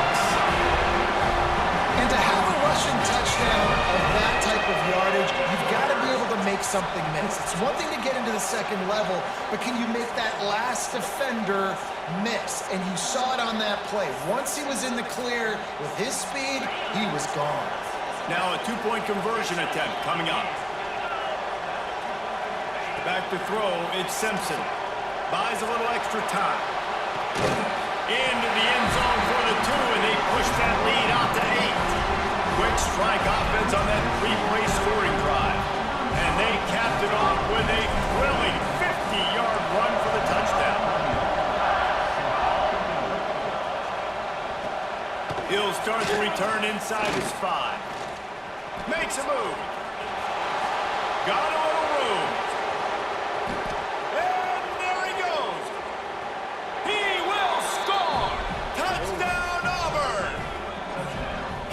Speaker 3: And to have a rushing touchdown of that type of yardage, you've got to be able to make something miss. It's one thing to get into the second level, but can you make that last defender miss? And you saw it on that play. Once he was in the clear with his speed, he was gone.
Speaker 2: Now a 2-point conversion attempt coming up. Back to throw, it's Simpson. Buys a little extra time. Into the end zone for the 2, and they push that lead out to 8. Quick strike offense on that 3-play scoring drive. And they capped it off with a thrilling 50-yard run for the touchdown. He'll start the return inside his 5. Makes a move. Got a little room. And there he goes. He will score. Touchdown, Auburn.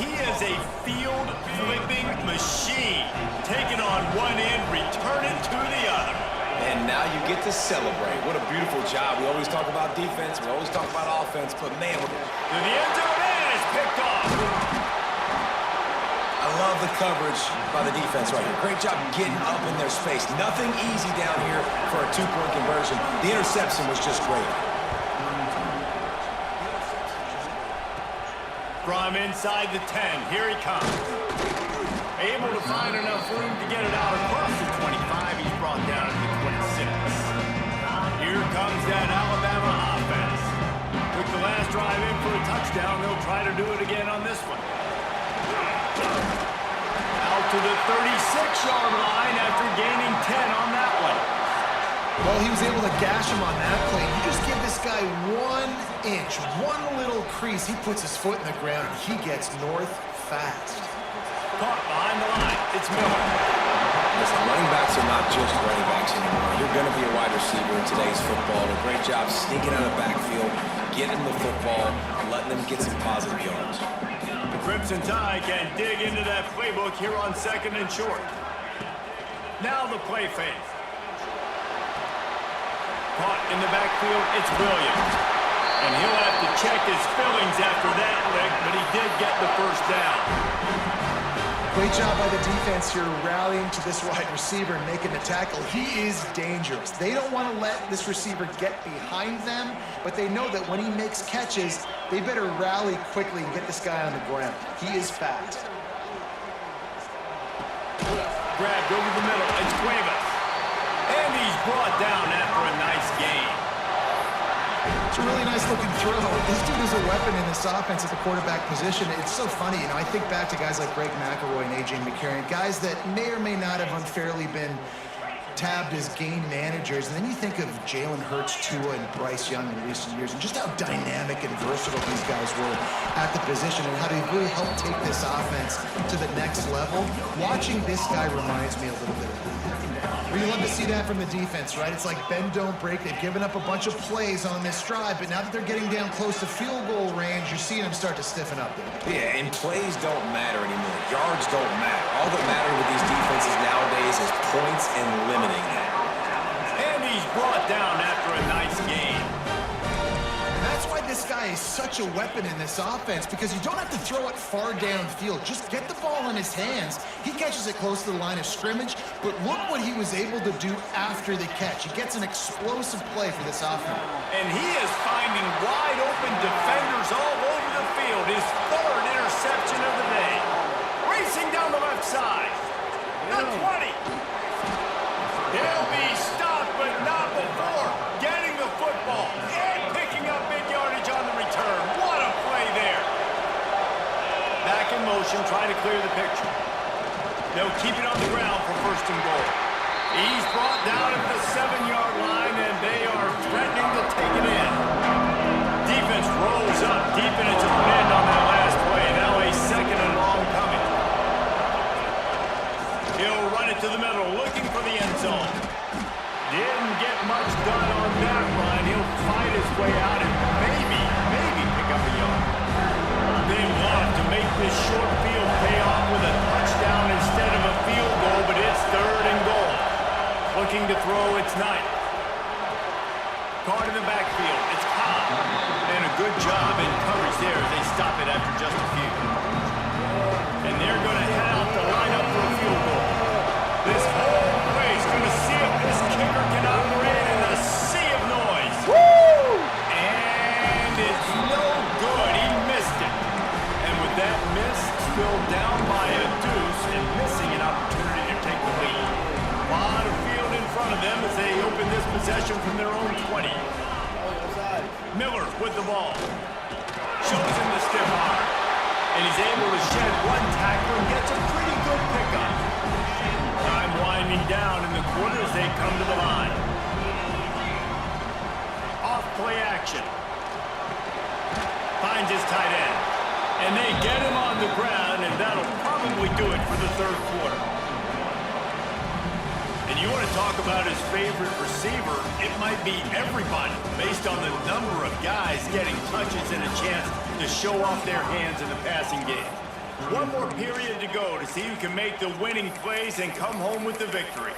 Speaker 2: He is a field-flipping machine. Taking on one end, returning to the other.
Speaker 4: And now you get to celebrate. What a beautiful job. We always talk about defense. We always talk about offense. But, man,
Speaker 2: To the end zone, and it's picked off.
Speaker 4: I love the coverage by the defense right here. Great job getting up in their space. Nothing easy down here for a 2-point conversion. The interception was just great.
Speaker 2: From inside the 10, here he comes. Able to find enough room to get it out across the 25. He's brought down to the 26. Here comes that Alabama offense. Took the last drive in for a touchdown. They'll try to do it again on this one. Out to the 36-yard line after gaining 10 on that one.
Speaker 3: Well, he was able to gash him on that play. You just give this guy 1 inch, one little crease, he puts his foot in the ground, and he gets north fast.
Speaker 2: Caught behind the line. It's Miller.
Speaker 4: Listen, running backs are not just running backs anymore. You're going to be a wide receiver in today's football. A great job sneaking out of the backfield, getting the football, letting them get some positive yards.
Speaker 2: The Crimson Tide can dig into that playbook here on 2nd and short. Now the play fake. Caught in the backfield, it's Williams. And he'll have to check his fillings after that lick, but he did get the first down.
Speaker 3: Great job by the defense here rallying to this wide receiver and making the tackle. He is dangerous. They don't want to let this receiver get behind them, but they know that when he makes catches, they better rally quickly and get this guy on the ground. He is fast.
Speaker 2: Grabbed over the middle, it's Cuevas. And he's brought down after a nice gain.
Speaker 3: It's a really nice looking throw. This dude is a weapon in this offense at the quarterback position. It's so funny, you know, I think back to guys like Greg McElroy and A.J. McCarron, guys that may or may not have unfairly been tabbed as game managers, and then you think of Jalen Hurts, Tua, and Bryce Young in recent years, and just how dynamic and versatile these guys were at the position, and how they really helped take this offense to the next level. Watching this guy reminds me a little bit of that. You love to see that from the defense, right? It's like bend, don't break. They've given up a bunch of plays on this drive, but now that they're getting down close to field goal range, you're seeing them start to stiffen up there.
Speaker 4: Yeah, and plays don't matter anymore. Yards don't matter. All that matters with these defenses nowadays is points and limiting them.
Speaker 2: And he's brought down after a nice game.
Speaker 3: That's why this guy is such a weapon in this offense, because you don't have to throw it far downfield. Just get the ball in his hands. He catches it close to the line of scrimmage, but look what he was able to do after the catch. He gets an explosive play for this offense.
Speaker 2: And he is finding wide open defenders all over the field. His third interception of the day. Racing down the left side. The 20. He'll be stopped, but not before getting the football and picking up big yardage on the return. What a play there. Back in motion, trying to clear the picture. They'll keep it on the ground for first and goal. He's brought down at the 7-yard line, and they are threatening to take it in. Defense rolls up deep in its own end on that last play. Now a second and long coming. He'll run it to the middle, looking for the end zone. Didn't get much done on that run. He'll fight his way out and maybe pick up a yard. They love to make this short field pay off with a touchdown instead of a field goal, but it's third and goal. Looking to throw, it's Knight. Card in the backfield, it's Cobb. And a good job in coverage there as they stop it after just a few. And they're going to head out to line up for a field goal. This whole play's going to see if this kicker can operate in a sea of noise. Woo! And it's no good. He missed it. And with that miss, still down by a deuce and missing an opportunity to take the lead. A lot of field in front of them as they open this possession from their own 20. Miller with the ball. Shows him the stiff arm. And he's able to shed one tackle and gets a pretty good pickup. Time winding down in the quarter as they come to the line. Off play action. Finds his tight end. And they get him on the ground, and that'll probably do it for the third quarter. And you want to talk about his favorite receiver, it might be everybody based on the number of guys getting touches and a chance to show off their hands in the passing game. One more period to go to see who can make the winning plays and come home with the victory.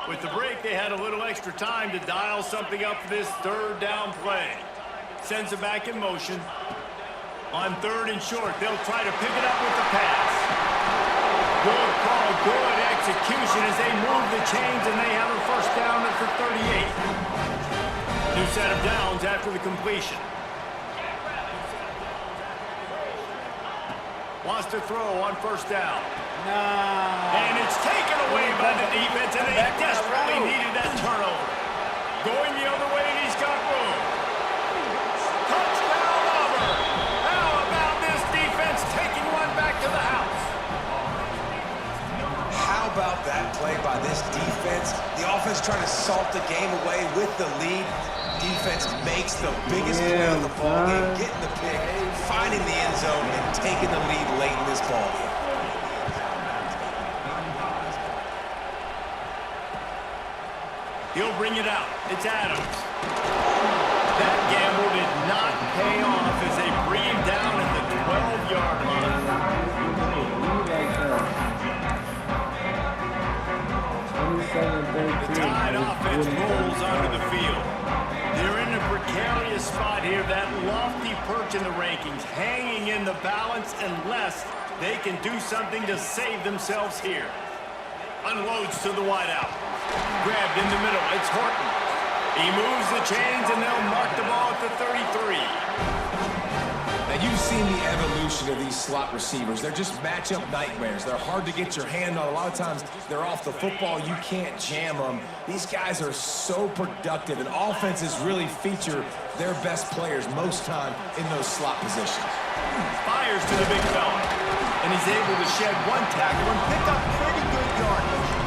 Speaker 2: With the break, they had a little extra time to dial something up for this third down play. Sends it back in motion. On third and short, they'll try to pick it up with the pass. Good call, good execution as they move the chains, and they have a first down at the 38. New set of downs after the completion. Wants to throw on first down. And it's taken away by the defense, and they desperately needed that turnover. Going the other way, and he's got room. Touchdown, Auburn! How about this defense taking one back to the house?
Speaker 4: How about that play by this defense? The offense trying to salt the game away with the lead. Defense makes the biggest play of the ball game, getting the pick, finding the end zone, and taking the lead late in this ball game.
Speaker 2: He'll bring it out. It's Adams. That gamble did not pay off as they bring him down at the 12-yard line. The Tide offense rolls onto the field. They're in a precarious spot here, that lofty perch in the rankings, hanging in the balance unless they can do something to save themselves here. Unloads to the wideout. Grabbed in the middle, it's Horton. He moves the chains and they'll mark the ball at the 33.
Speaker 4: Now, you've seen the evolution of these slot receivers. They're just matchup nightmares. They're hard to get your hand on. A lot of times, they're off the football. You can't jam them. These guys are so productive, and offenses really feature their best players most time in those slot positions.
Speaker 2: Fires to the big fella, and he's able to shed one tackle and pick up pretty good yardage.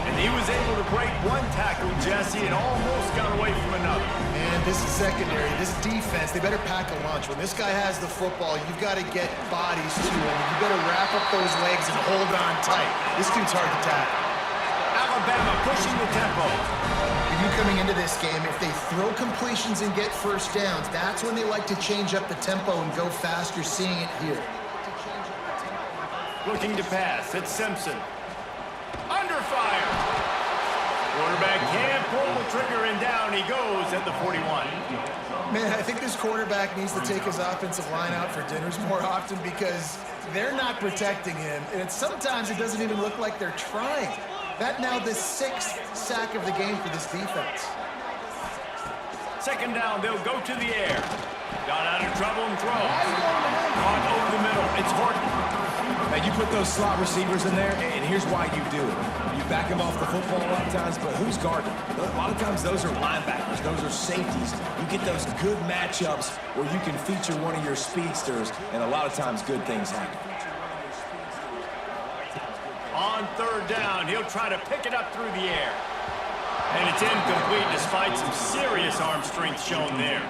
Speaker 2: And he was able to break one tackle, Jesse, and almost got away from another.
Speaker 3: Man, this is secondary. This defense, they better pack a lunch. When this guy has the football, you've got to get bodies to him. You better wrap up those legs and hold on tight. This dude's hard to tackle.
Speaker 2: Alabama pushing the tempo.
Speaker 3: You coming into this game, if they throw completions and get first downs, that's when they like to change up the tempo and go fast. You're seeing it here.
Speaker 2: Looking to pass. It's Simpson. Under fire. Quarterback can't pull the trigger, and down he goes at the 41.
Speaker 3: Man, I think this quarterback needs to take his offensive line out for dinners more often because they're not protecting him. And sometimes it doesn't even look like they're trying. That now the 6th sack of the game for this defense.
Speaker 2: Second down, they'll go to the air. Got out of trouble and throws. Caught over the middle. It's Horton.
Speaker 4: Now, you put those slot receivers in there, and here's why you do it. You back them off the football a lot of times, but who's guarding? A lot of times those are linebackers. Those are safeties. You get those good matchups where you can feature one of your speedsters, and a lot of times good things happen.
Speaker 2: On third down, he'll try to pick it up through the air. And it's incomplete despite some serious arm strength shown there.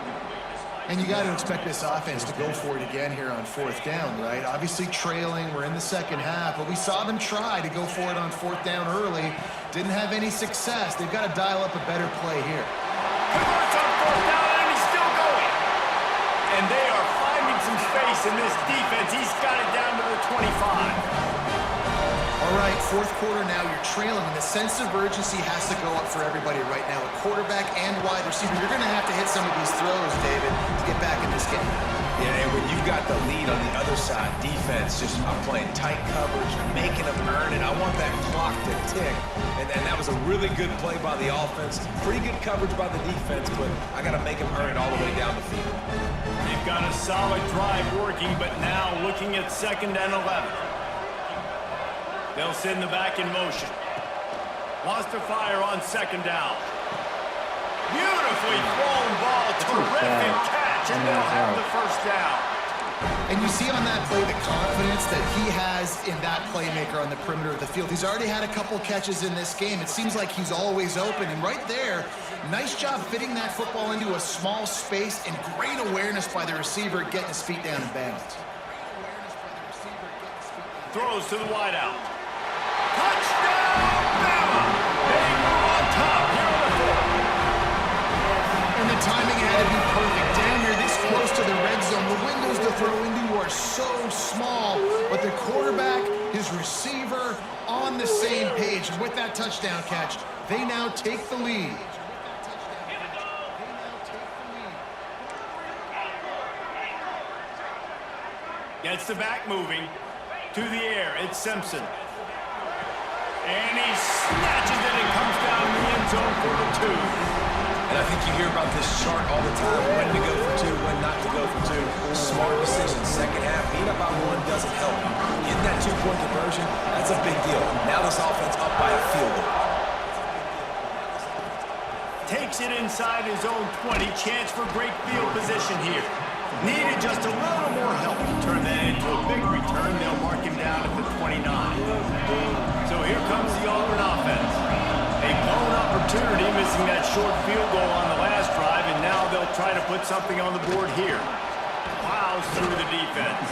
Speaker 3: And you got to expect this offense to go for it again here on 4th down, right? Obviously trailing, we're in the second half, but we saw them try to go for it on 4th down early. Didn't have any success. They've got to dial up a better play here.
Speaker 2: Converts on 4th down, and he's still going. And they are finding some space in this defense. He's got it down to the 25.
Speaker 3: All right, 4th quarter now, you're trailing, and the sense of urgency has to go up for everybody right now. A quarterback and wide receiver, you're going to have to hit some of these throws, David, to get back in this game.
Speaker 4: Yeah, and when you've got the lead on the other side, defense just playing tight coverage, making them earn it. I want that clock to tick, and that was a really good play by the offense. Pretty good coverage by the defense, but I got to make them earn it all the way down the field.
Speaker 2: They've got a solid drive working, but now looking at 2nd and 11. They'll send the back in motion. Wants to fire on 2nd down. Beautifully thrown ball. Terrific catch, and they'll have the first down.
Speaker 3: And you see on that play the confidence that he has in that playmaker on the perimeter of the field. He's already had a couple catches in this game. It seems like he's always open. And right there, nice job fitting that football into a small space and great awareness by the receiver getting his feet down in bounds.
Speaker 2: Throws to the wideout. Touchdown, Bama! They move on top here on the 4th.
Speaker 3: And the timing had to be perfect. Down here this close to the red zone, the windows to throw into are so small, but the quarterback, his receiver, on the same page. And with that touchdown catch, they now take the lead.
Speaker 2: Gets the back moving. To the air, it's Simpson. And he snatches it and comes down in the end zone for the 2.
Speaker 4: And I think you hear about this chart all the time, when to go for 2, when not to go for 2. Smart decision, second half. Being up by 1 doesn't help you. Getting that 2-point conversion, that's a big deal. Now this offense up by a field goal.
Speaker 2: Takes it inside his own 20. Chance for great field position here. Needed just a little more help to turn that into a big return. They'll mark him down at the 29. So here comes the Auburn offense. A blown opportunity, missing that short field goal on the last drive, and now they'll try to put something on the board here. Plows through the defense.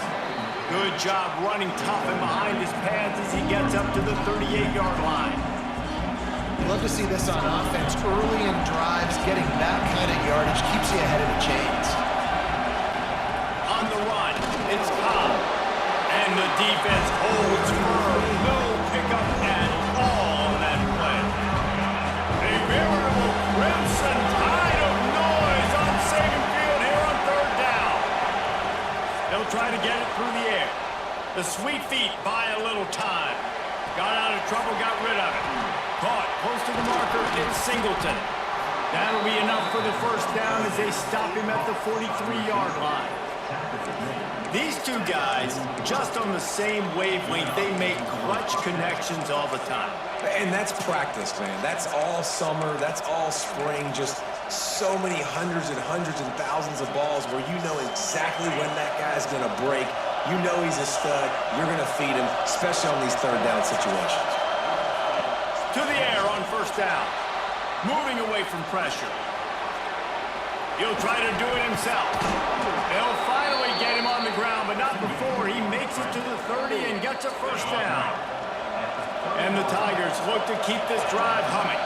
Speaker 2: Good job running tough and behind his pads as he gets up to the 38-yard line.
Speaker 3: Love to see this on offense. Early in drives, getting that kind of yardage keeps you ahead of the chains.
Speaker 2: On the run, it's Cobb. And the defense holds firm. No pickup at all on that play. A veritable crimson tide of noise on Saban Field here on 3rd down. They'll try to get it through the air. The sweet feet buy a little time. Got out of trouble, got rid of it. Caught close to the marker, it's Singleton. That'll be enough for the first down as they stop him at the 43-yard line. These two guys, just on the same wavelength, they make clutch connections all the time.
Speaker 4: And that's practice, man. That's all summer. That's all spring. Just so many hundreds and thousands of balls where you know exactly when that guy's going to break. You know he's a stud. You're going to feed him, especially on these third down situations.
Speaker 2: To the air on first down. Moving away from pressure. He'll try to do it himself. They'll finally get him on the ground, but not before he makes it to the 30 and gets a first down. And the Tigers look to keep this drive humming.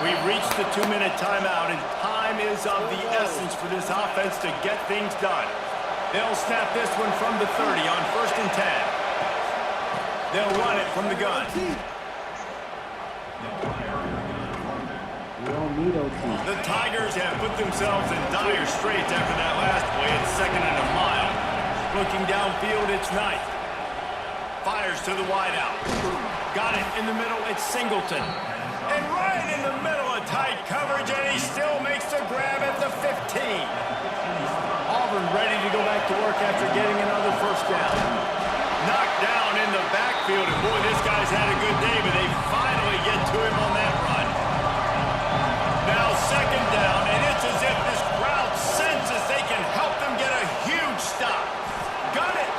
Speaker 2: We've reached the 2-minute timeout, and time is of the essence for this offense to get things done. They'll snap this one from the 30 on first and 10. They'll run it from the gun. The Tigers have put themselves in dire straits after that last play. It's 2nd and a mile. Looking downfield, it's Knight. Fires to the wideout. Got it in the middle, it's Singleton. And right in the middle of tight coverage, and he still makes the grab at the 15. Auburn ready to go back to work after getting another first down. Knocked down in the backfield, and boy, this guy's had a good day, but they finally get to him on that run. Now 2nd down, and it's as if this crowd senses they can help them get a huge stop. Got it!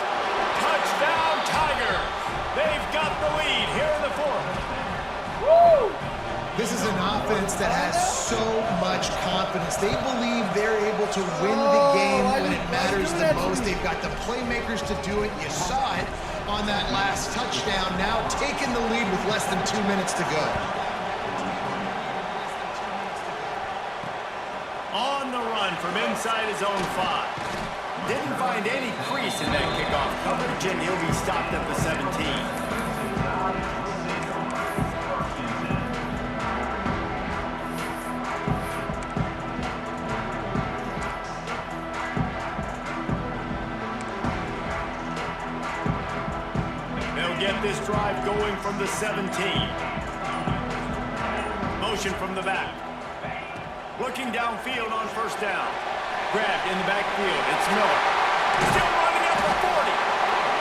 Speaker 2: Touchdown, Tiger! They've got the lead here in the 4th. Woo!
Speaker 3: This is an offense that has so much confidence. They believe they're able to win the game when it matters the most. They've got the playmakers to do it. You saw it on that last touchdown. Now taking the lead with less than 2 minutes to go.
Speaker 2: On the run from inside his own 5. Didn't find any crease in that kickoff coverage, and he'll be stopped at the 17. Get this drive going from the 17. Motion from the back. Looking downfield on first down. Grabbed in the backfield. It's Miller. Still running at the 40.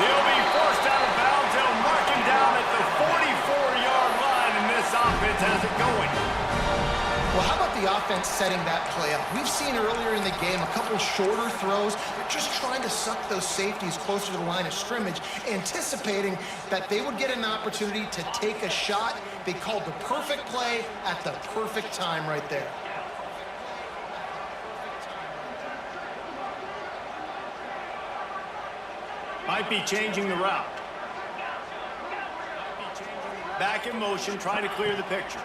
Speaker 2: He'll be forced out of bounds. They'll mark him down at the 44-yard line, and this offense has it going.
Speaker 3: Well, how about the offense setting that play up? We've seen earlier in the game a couple shorter throws. They're just trying to suck those safeties closer to the line of scrimmage, anticipating that they would get an opportunity to take a shot. They called the perfect play at the perfect time right there.
Speaker 2: Might be changing the route. Back in motion, trying to clear the picture.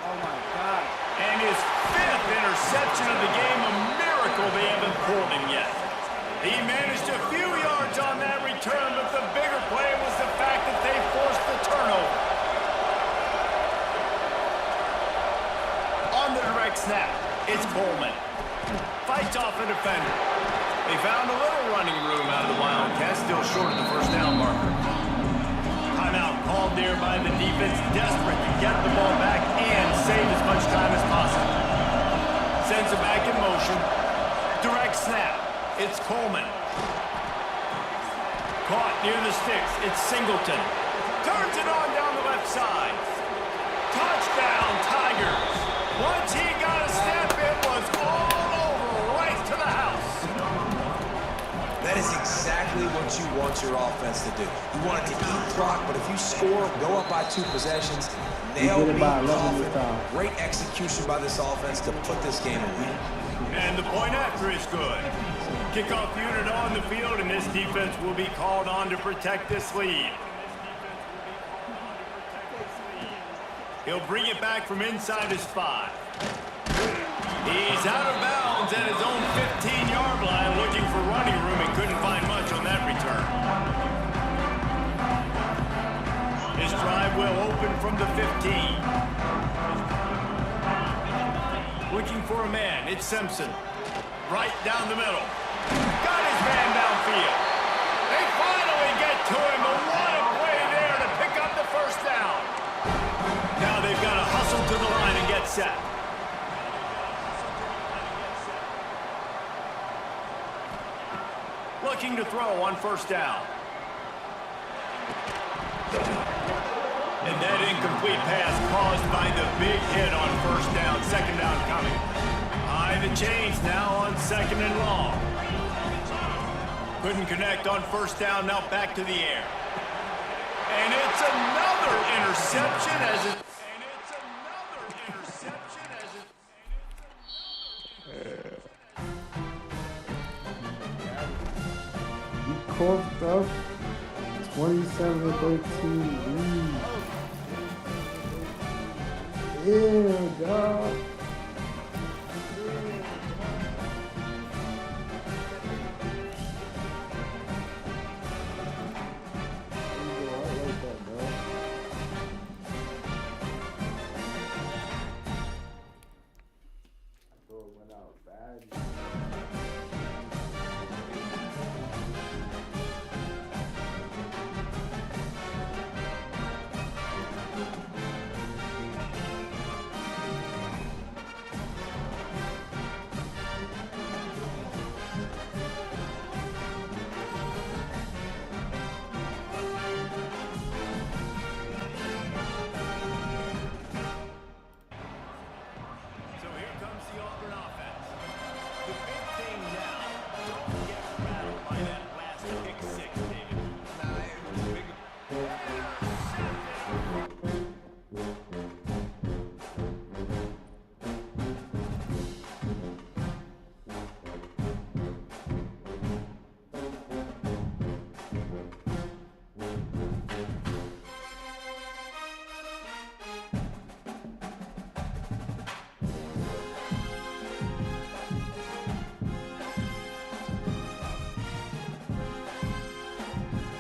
Speaker 6: Oh my God.
Speaker 2: And his 5th interception of the game, a miracle they haven't pulled him yet. He managed a few yards on that return, but the bigger play was the fact that they forced the turnover. On the direct snap, it's Coleman. Fights off a defender. They found a little running room out of the Wildcats, still short of the first down marker. Timeout called there by the defense, desperate to get the ball back and save as much time as possible. Sends it back in motion. Direct snap. It's Coleman. Caught near the sticks. It's Singleton. Turns it on down the left side. Touchdown, Tigers. Once he got a step, it was all over, right to the house.
Speaker 4: That is exactly what you want your offense to do. You want it to eat clock, but if you score, go up by 2 possessions, nail beat coffin. Great execution by this offense to put this game away.
Speaker 2: And the point after is good. Kickoff unit on the field, and this defense will be called on to protect this lead. He'll bring it back from inside his 5. He's out of bounds at his own 15-yard line, looking for running room and couldn't find much on that return. His drive will open from the 15. Looking for a man, it's Simpson. Right down the middle. Got his man downfield. They finally get to him, but what a play there to pick up the first down. Now they've got to hustle to the line and get set. looking to throw on first down. And that incomplete pass caused by the big hit on first down. Second down coming. High the chains now on second and long. Couldn't connect on first down, now back to the air. And it's another interception as it...
Speaker 8: You coughed up 27-13 lead. Yeah, God.